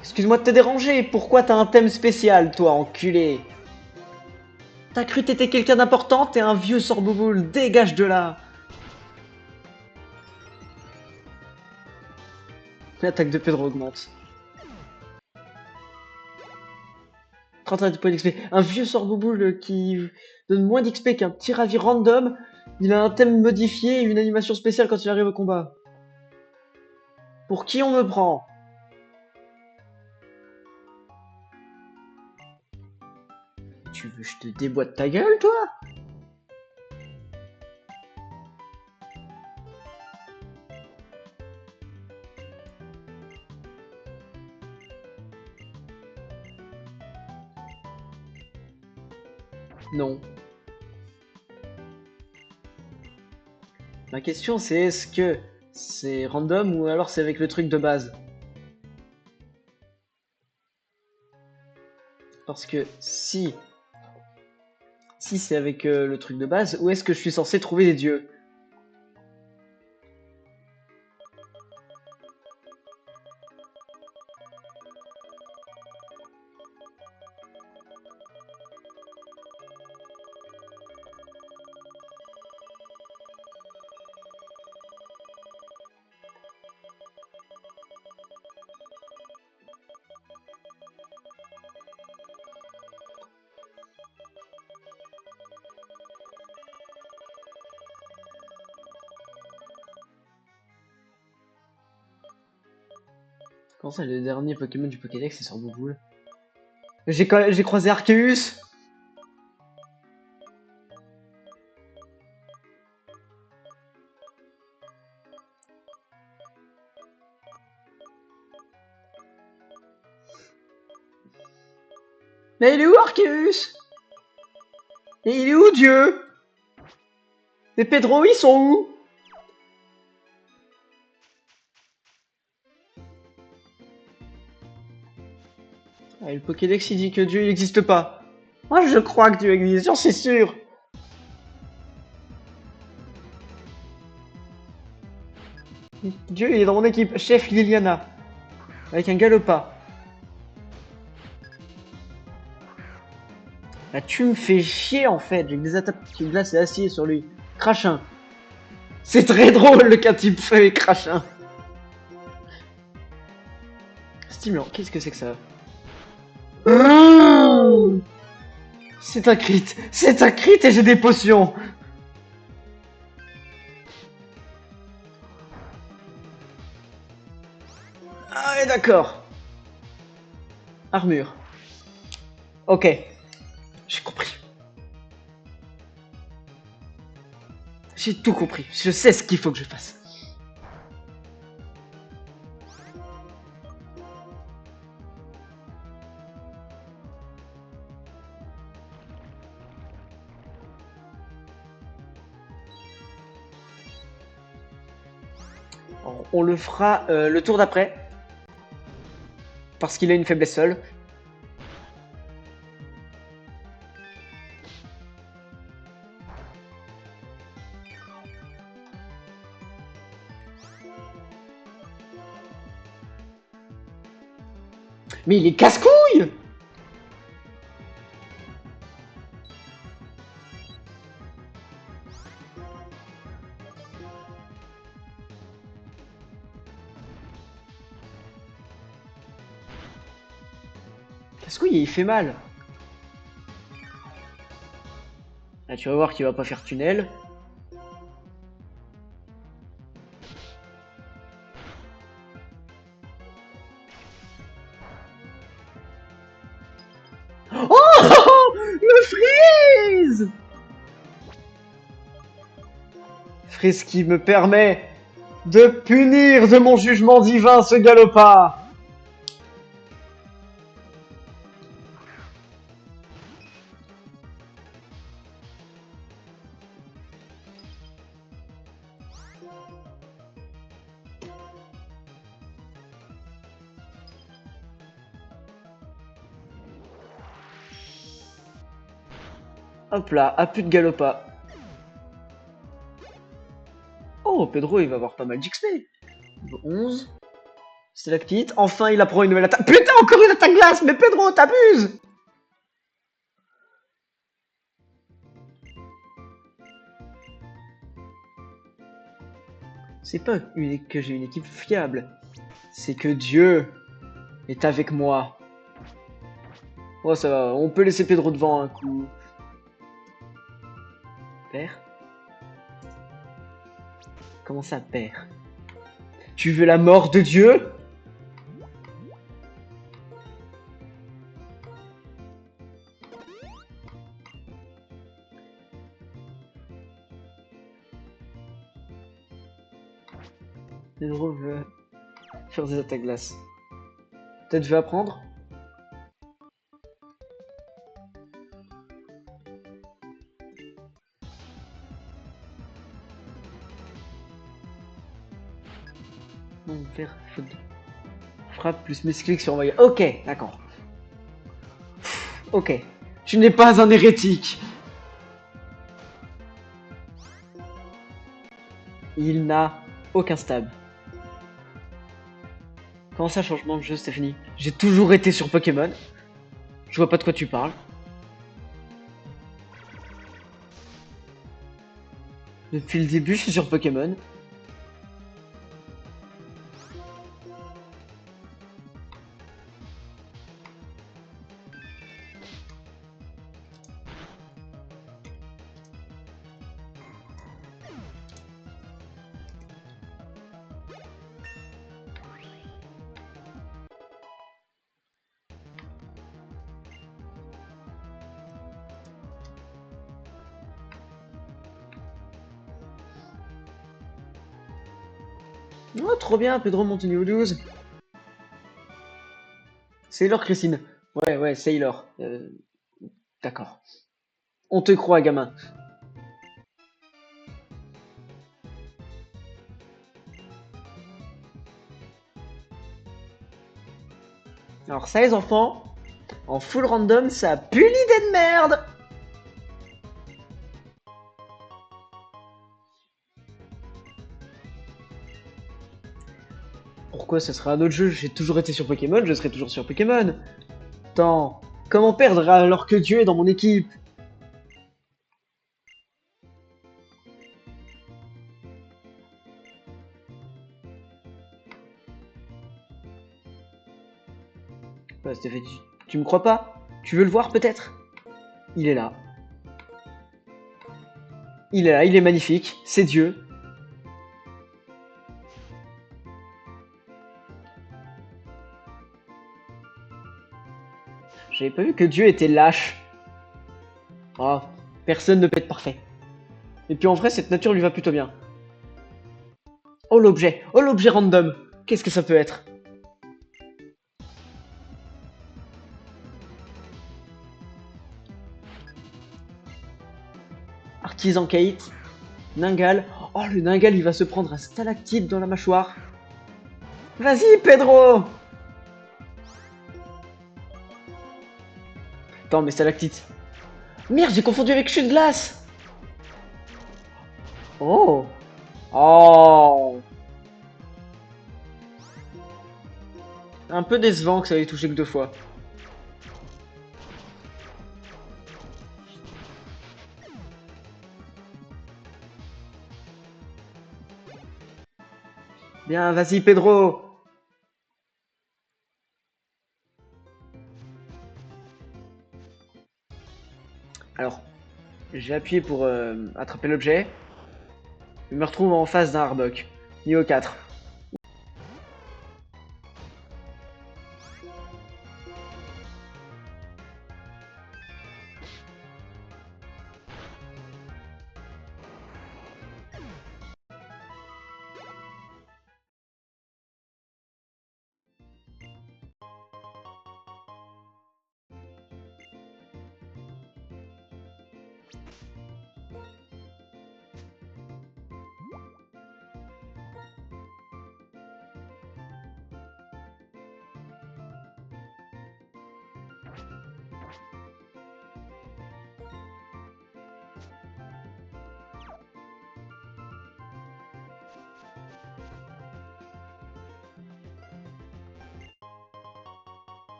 S1: Excuse-moi de te déranger, pourquoi t'as un thème spécial, toi, enculé? T'as cru t'étais quelqu'un d'important? T'es un vieux sorbouboule, dégage de là! L'attaque de Pedro augmente. 31 points d'XP. Un vieux sorbouboule qui donne moins d'XP qu'un petit ravi random. Il a un thème modifié et une animation spéciale quand il arrive au combat. Pour qui on me prend? Tu veux que je te déboîte ta gueule, toi? Non. Ma question c'est est-ce que c'est random ou alors c'est avec le truc de base? Parce que si c'est avec le truc de base, où est-ce que je suis censé trouver des dieux? Comment ça, le dernier Pokémon du Pokédex, c'est sur Bouboule? J'ai croisé Arceus. Mais il est où Arceus? Et il est où Dieu? Et Pedro, ils sont où? Ah, le Pokédex il dit que Dieu il n'existe pas. Moi je crois que Dieu existe, j'en suis sûr. Dieu il est dans mon équipe, chef Liliana. Avec un Galopa. Là tu me fais chier en fait, j'ai des attaques qui glace et acier sur lui. Crachin. C'est très drôle le cas type feu et crachin. Stimulant, qu'est-ce que c'est que ça? C'est un crit, c'est un crit et j'ai des potions. Ah ouais d'accord. Armure. Ok, j'ai compris. J'ai tout compris, je sais ce qu'il faut que je fasse. On le fera le tour d'après. Parce qu'il a une faiblesse seule. Mais il est casse-couille! Casse-couille, il fait mal. Là, tu vas voir qu'il va pas faire tunnel. Oh! Le freeze! Freeze qui me permet de punir de mon jugement divin ce Galopa. Hop là, à plus de Galopa. Oh, Pedro, il va avoir pas mal d'XP. 11. C'est la petite. Enfin, il apprend une nouvelle attaque. Putain, encore une attaque glace! Mais Pedro, t'abuses! C'est pas que j'ai une équipe fiable. C'est que Dieu est avec moi. Oh, ça va. On peut laisser Pedro devant un coup. Père? Comment ça, père? Tu veux la mort de Dieu? Pedro veut faire des attaques glaces. Peut-être veut apprendre? Non, faire frappe plus mesclique sur envoyé. Ok, d'accord. Ok. Tu n'es pas un hérétique. Il n'a aucun stab. Comment ça, changement de jeu, Stéphanie? J'ai toujours été sur Pokémon. Je vois pas de quoi tu parles. Depuis le début, je suis sur Pokémon. Oh, trop bien, Pedro monte au niveau 12. C'est l'heure, Christine. Ouais, Sailor. D'accord. On te croit, gamin. Alors ça, les enfants, en full random, ça pue l'idée de merde. Pourquoi ce serait un autre jeu? J'ai toujours été sur Pokémon, je serai toujours sur Pokémon. Attends, comment perdre alors que Dieu est dans mon équipe? Ouais, Stéphane, tu me crois pas? Tu veux le voir peut-être? Il est là. Il est là, il est magnifique. C'est Dieu. J'avais pas vu que Dieu était lâche. Oh, personne ne peut être parfait. Et puis en vrai, cette nature lui va plutôt bien. Oh l'objet! Oh l'objet random! Qu'est-ce que ça peut être? Artisan Kate. Ningal. Oh le Ningal, il va se prendre un stalactite dans la mâchoire. Vas-y, Pedro! Attends, mais stalactite. Merde, j'ai confondu avec chute de glace! Oh! Oh! Un peu décevant que ça ait touché que 2 fois. Bien, vas-y, Pedro! Alors, j'ai appuyé pour attraper l'objet. Je me retrouve en face d'un Arbok. Niveau 4.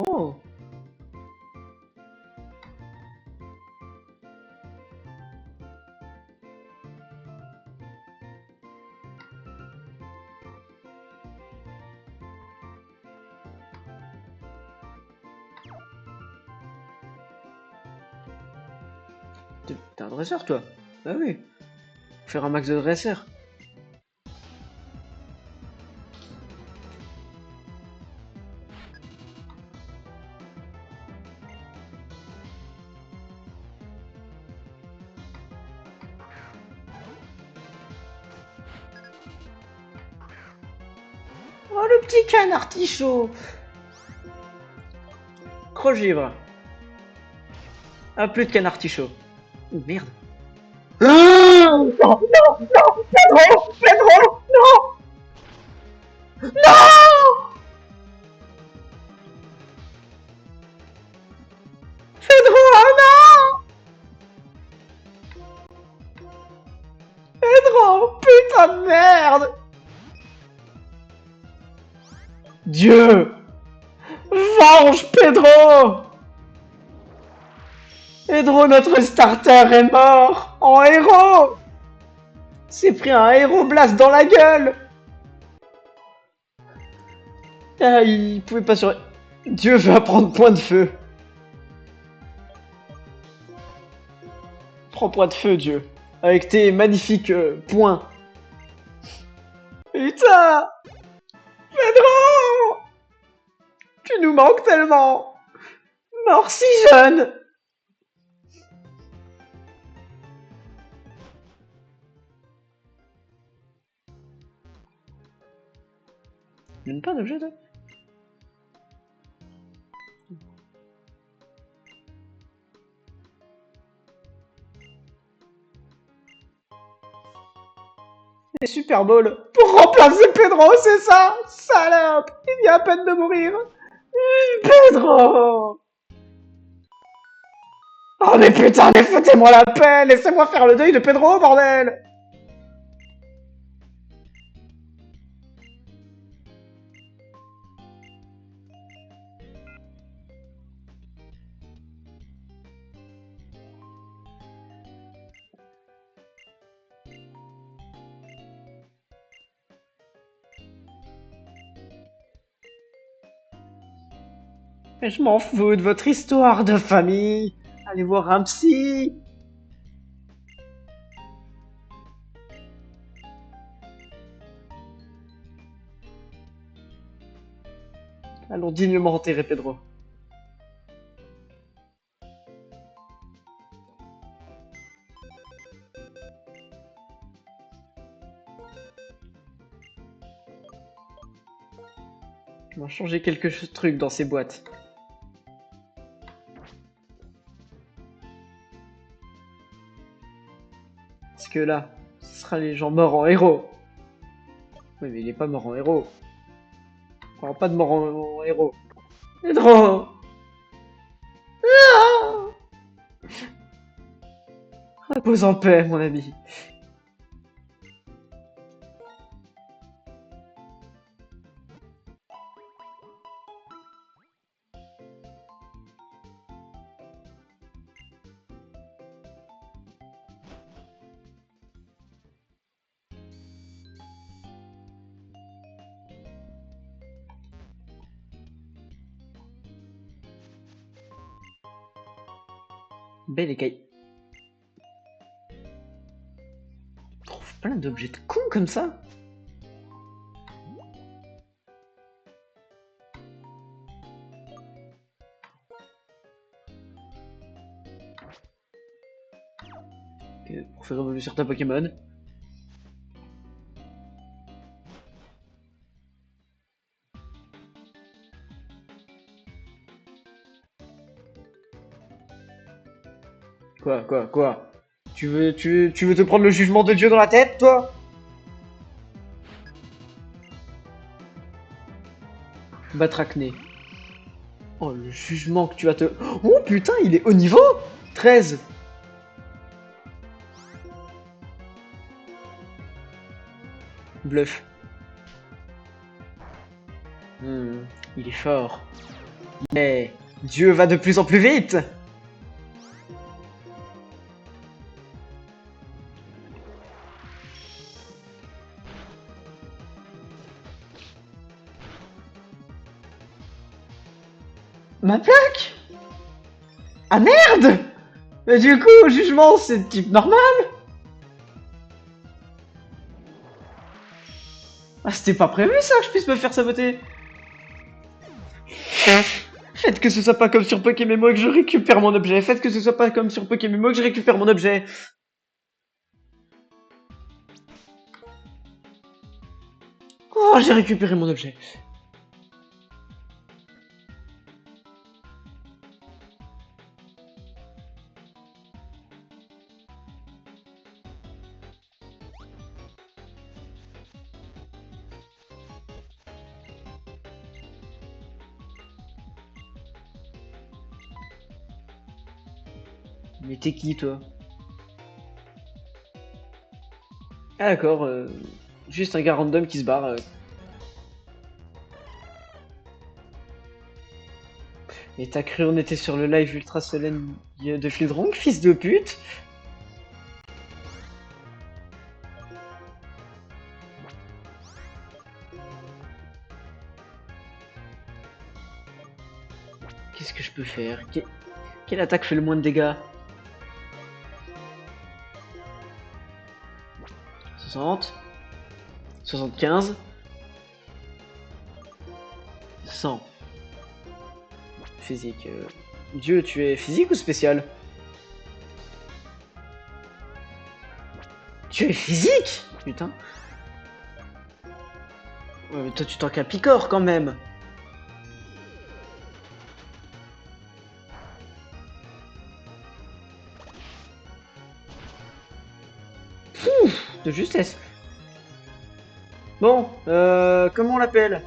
S1: Oh! T'es un dresseur, toi? Bah oui. Faire un max de dresseur. Oh, le petit canard artichaut! Crogivre. Ah, plus de canard artichaut. Oh, merde. Non, non, non, Pedro, Pedro, non, non, Pedro, oh non, Pedro, putain de merde, Dieu, venge Pedro, Pedro, notre starter est mort en héros, s'est pris un héros blast dans la gueule. Ah, il pouvait pas sur... Dieu veut apprendre point de feu. Prends point de feu, Dieu. Avec tes magnifiques points. Putain! Pedro! Tu nous manques tellement! Mort si jeune. Même pas d'objet, toi. Les Super Bowl pour remplacer Pedro, c'est ça? Salope! Il vient à peine de mourir. Pedro! Oh mais putain, mais foutez-moi la paix! Laissez-moi faire le deuil de Pedro, bordel! Mais je m'en fous de votre histoire de famille. Allez voir un psy. Allons dignement enterrer Pedro. On va changer quelques trucs dans ces boîtes. Parce que là, ce sera les gens morts en héros. Oui, mais il est pas mort en héros. On parle pas de mort en héros. Pedro! Ah! Repose en paix, mon ami. Belle écaille. On trouve plein d'objets de cons comme ça. Pour faire évoluer certains Pokémon. Quoi? Tu veux te prendre le jugement de Dieu dans la tête, toi? Batracné. Oh, le jugement que tu vas te... Oh putain, il est haut niveau 13. Bluff. Il est fort. Mais Dieu va de plus en plus vite. Ma plaque? Ah merde! Mais du coup, jugement, c'est de type normal? Ah, c'était pas prévu ça que je puisse me faire saboter. Faites que ce soit pas comme sur Pokémon que je récupère mon objet. Faites que ce soit pas comme sur Pokémon que je récupère mon objet. Oh, j'ai récupéré mon objet. Mais t'es qui, toi? Ah d'accord, juste un gars random qui se barre. Et t'as cru on était sur le live ultra solennel de Fieldronk, fils de pute? Qu'est-ce que je peux faire? Quelle attaque fait le moins de dégâts? 60, 75, 100. Physique. Dieu, tu es physique ou spécial? Tu es physique? Putain. Ouais, mais toi, tu t'en qu'à Picor quand même. De justesse. Bon, comment on l'appelle?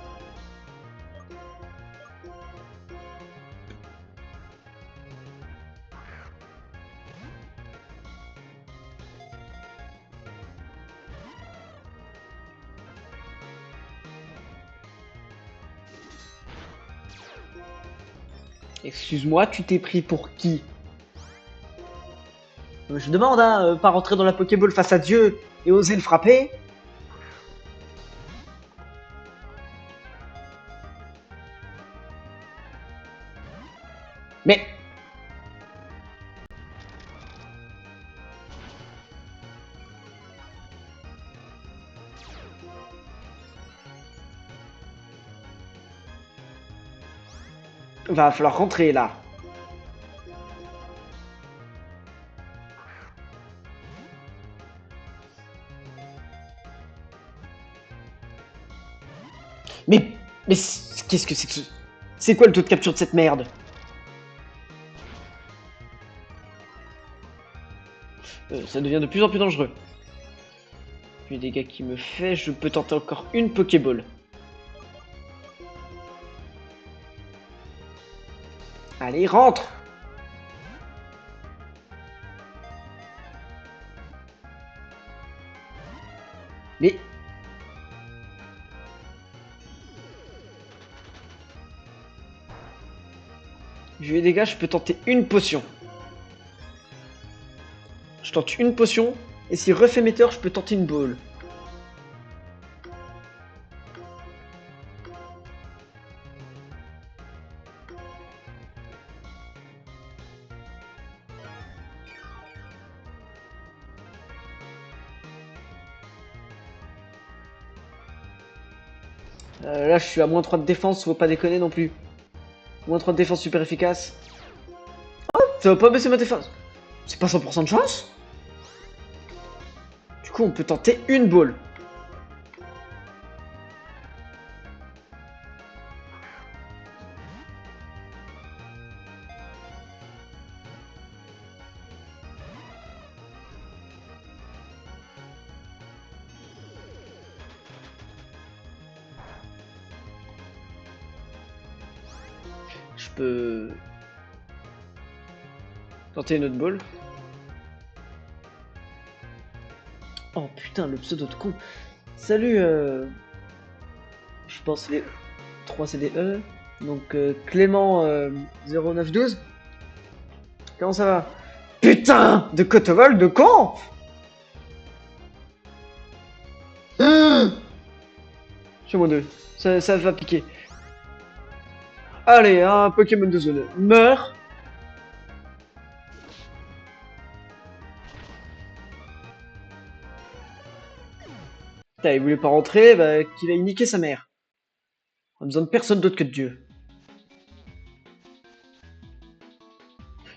S1: Excuse-moi, tu t'es pris pour qui? Je demande, hein, pas rentrer dans la Pokéball face à Dieu et oser le frapper. Mais... Va falloir rentrer là. Mais... Mais qu'est-ce que c'est que ce... C'est quoi le taux de capture de cette merde? Ça devient de plus en plus dangereux. Vu les dégâts qu'il me fait, je peux tenter encore une Pokéball. Allez, rentre! Mais... Vu les dégâts, je peux tenter une potion. Je tente une potion, et s'il refait mes torts, je peux tenter une ball. Là, je suis à moins 3 de défense, faut pas déconner non plus. Moins 3 de défense super efficace. Ça va pas baisser ma défense. C'est pas 100% de chance? Du coup, on peut tenter une ball. Je peux... tenter une autre ball. Oh putain, le pseudo de con. Salut, je pense les 3 CDE. Donc Clément 0912. Comment ça va? Putain de Cotevol de con. Chez moi deux. Ça va piquer. Allez, un Pokémon de zone. Meurs. Putain, il voulait pas rentrer, bah qu'il aille niquer sa mère. On a besoin de personne d'autre que de Dieu.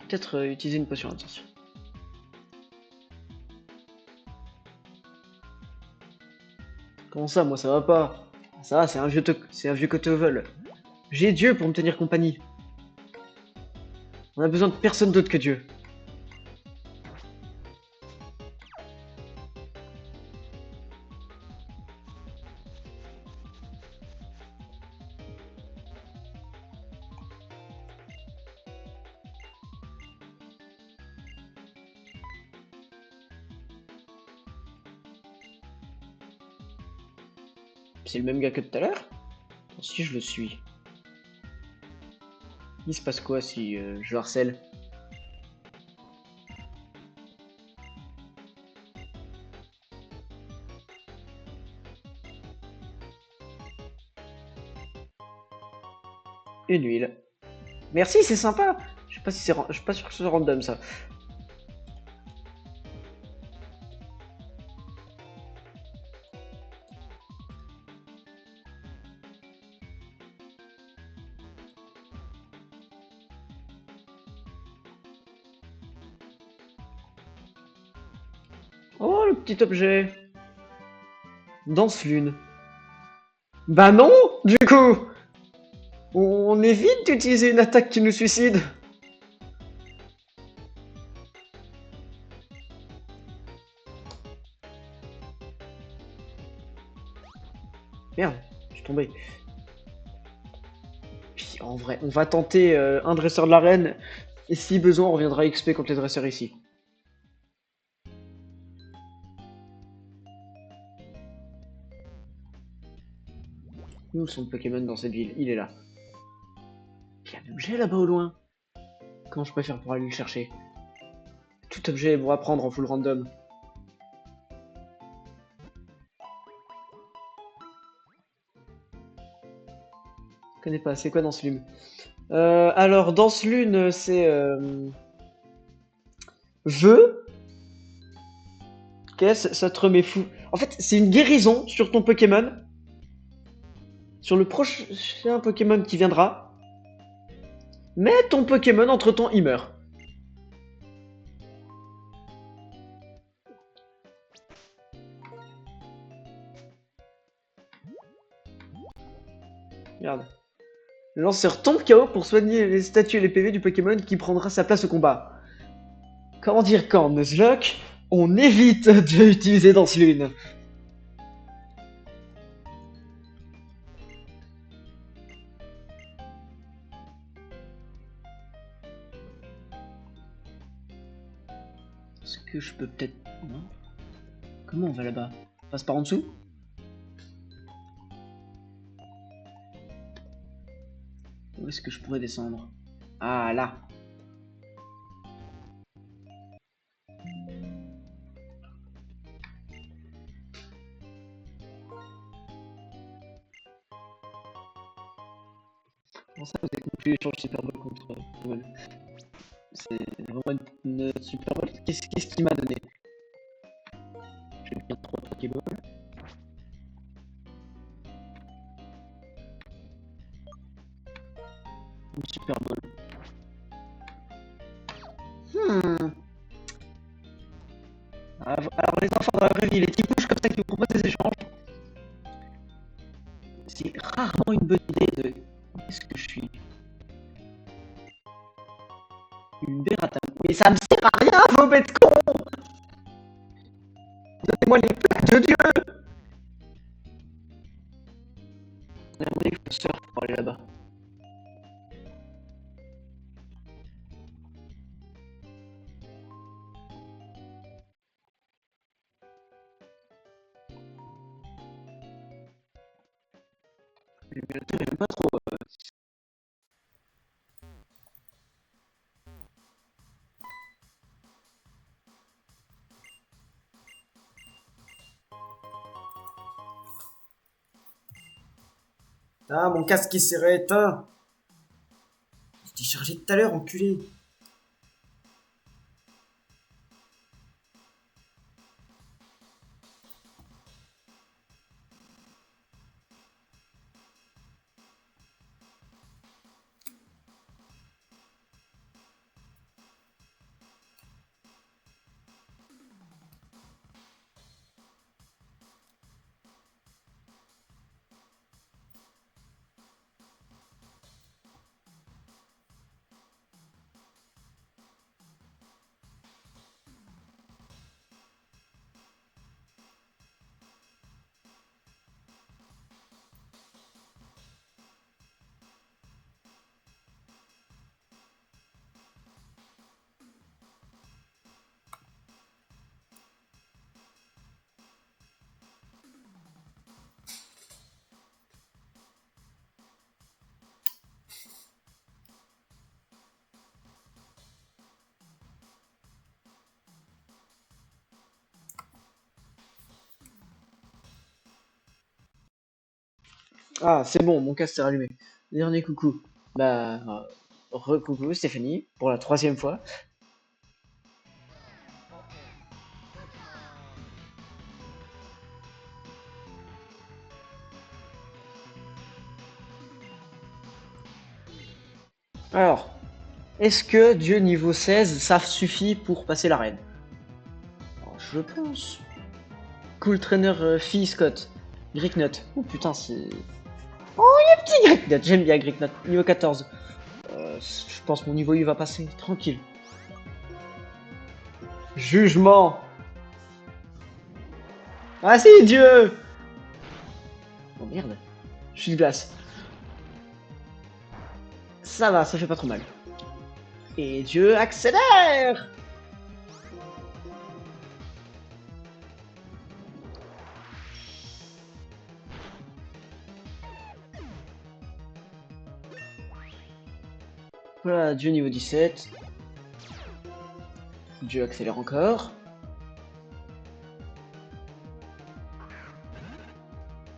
S1: Peut-être utiliser une potion, attention. Comment ça, moi ça va pas? Ça va, c'est un vieux Cotevol. J'ai Dieu pour me tenir compagnie. On a besoin de personne d'autre que Dieu. C'est le même gars que tout à l'heure? Si je le suis. Il se passe quoi si je le harcèle? Une huile. Merci, c'est sympa. Je sais pas si c'est, je suis pas sûr que ce soit random ça. le petit objet? Danse-lune. Bah non, du coup! On évite d'utiliser une attaque qui nous suicide. Merde, je suis tombé. Puis en vrai, on va tenter un dresseur de l'arène. Et si besoin, on reviendra XP contre les dresseurs ici. Où sont le Pokémon dans cette ville? Il est là. Il y a un objet là-bas au loin. Comment je peux faire pour aller le chercher? Tout objet est bon à prendre en full random. Je connais pas, c'est quoi Danse Lune? Alors, Danse Lune, c'est... Vœu. Ok, ça te remet fou. En fait, c'est une guérison sur ton Pokémon. Sur le prochain Pokémon qui viendra. Mais ton Pokémon, entre-temps, il meurt. Regarde. Le lanceur tombe KO pour soigner les statues et les PV du Pokémon qui prendra sa place au combat. Comment dire quand Nuzlocke, on évite d'utiliser Danse Lune. Est-ce que je peux peut-être... Non. Comment on va là-bas? On passe par en dessous? Où est-ce que je pourrais descendre? Ah, là. Comment ça, vous avez conclu l'échange Super Bowl contre Pokémon? C'est vraiment une Super Bowl. Qu'est-ce qu'il m'a donné? J'ai bien 3 Pokéballs. Une Super Bowl. Alors les enfants dans la vraie vie, les petits couches comme ça qui vous proposent des échanges, c'est rarement une bonne idée de... Qu'est-ce que je suis? Une Berata. Mais ça me sert à rien, vos bêtes cons! Donnez-moi les plaques de Dieu! On a demandé qu'il faut surf pour aller là-bas. L'émulateur, il aime pas trop.
S3: Ah, mon casque qui s'est rééteint. Je t'ai chargé tout à l'heure, enculé.
S1: Ah, c'est bon, mon casque s'est rallumé. Dernier coucou. Bah, re-coucou Stéphanie, pour la 3e fois. Alors, est-ce que Dieu niveau 16, ça suffit pour passer l'arène? Alors, je pense Cool trainer fille Scott. Gricknut. Oh putain, c'est... Oh, il est petit Gricknut. J'aime bien Gricknut. Niveau 14. Je pense mon niveau il va passer. Tranquille. Jugement. Ah si, Dieu. Oh merde. Je suis de glace. Ça va, ça fait pas trop mal. Et Dieu accélère. Voilà, Dieu niveau 17. Dieu accélère encore.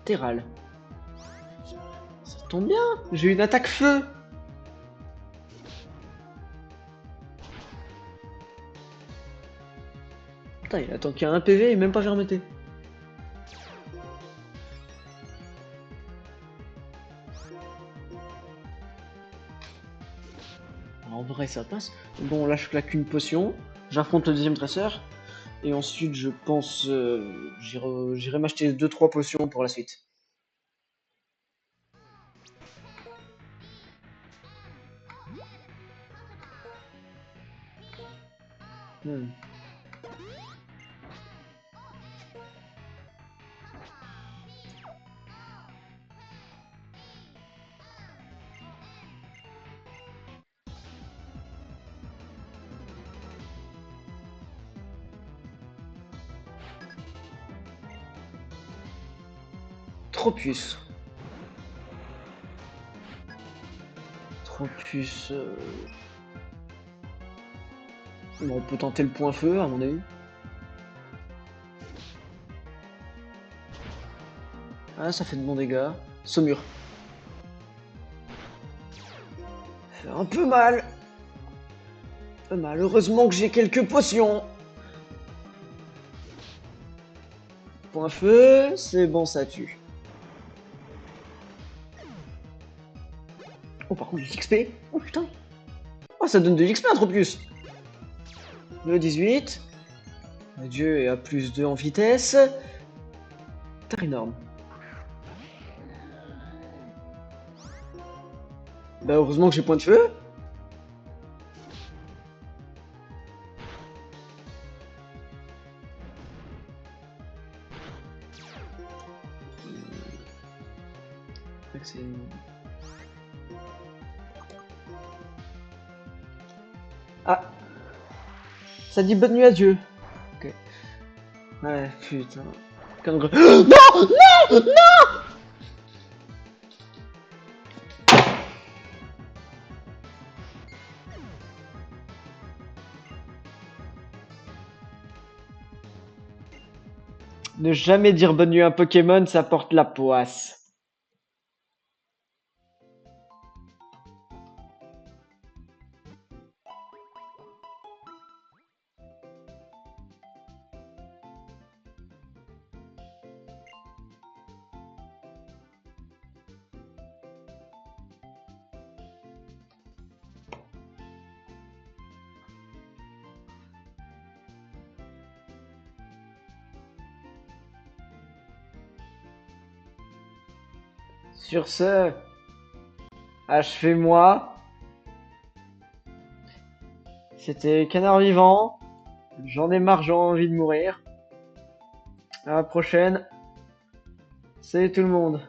S1: Terral. Ça tombe bien, j'ai une attaque feu. Putain, il attend qu'il y a un PV et même pas germeté. En vrai, ça passe. Bon, là, je claque une potion. J'affronte le deuxième dresseur. Et ensuite, je pense... j'irai m'acheter 2-3 potions pour la suite. Hmm. Tropius. Tropius... Bon, on peut tenter le point feu, à mon avis. Ah, ça fait de bons dégâts. Saumur. Fait un peu mal. Heureusement que j'ai quelques potions. Point feu, c'est bon, ça tue. Oh, par contre, du XP. Oh putain. Oh, ça donne de l'XP un Tropius. Le 18. Dieu est à plus 2 en vitesse. T'as énorme. Bah, heureusement que j'ai point de feu. Ah, ça dit bonne nuit à Dieu. Ok. Ouais, putain. Non, non, non. Ne jamais dire bonne nuit à un Pokémon, ça porte la poisse. Sur ce, achevez-moi. C'était Canard Vivant. J'en ai marre, j'ai envie de mourir. À la prochaine. Salut tout le monde.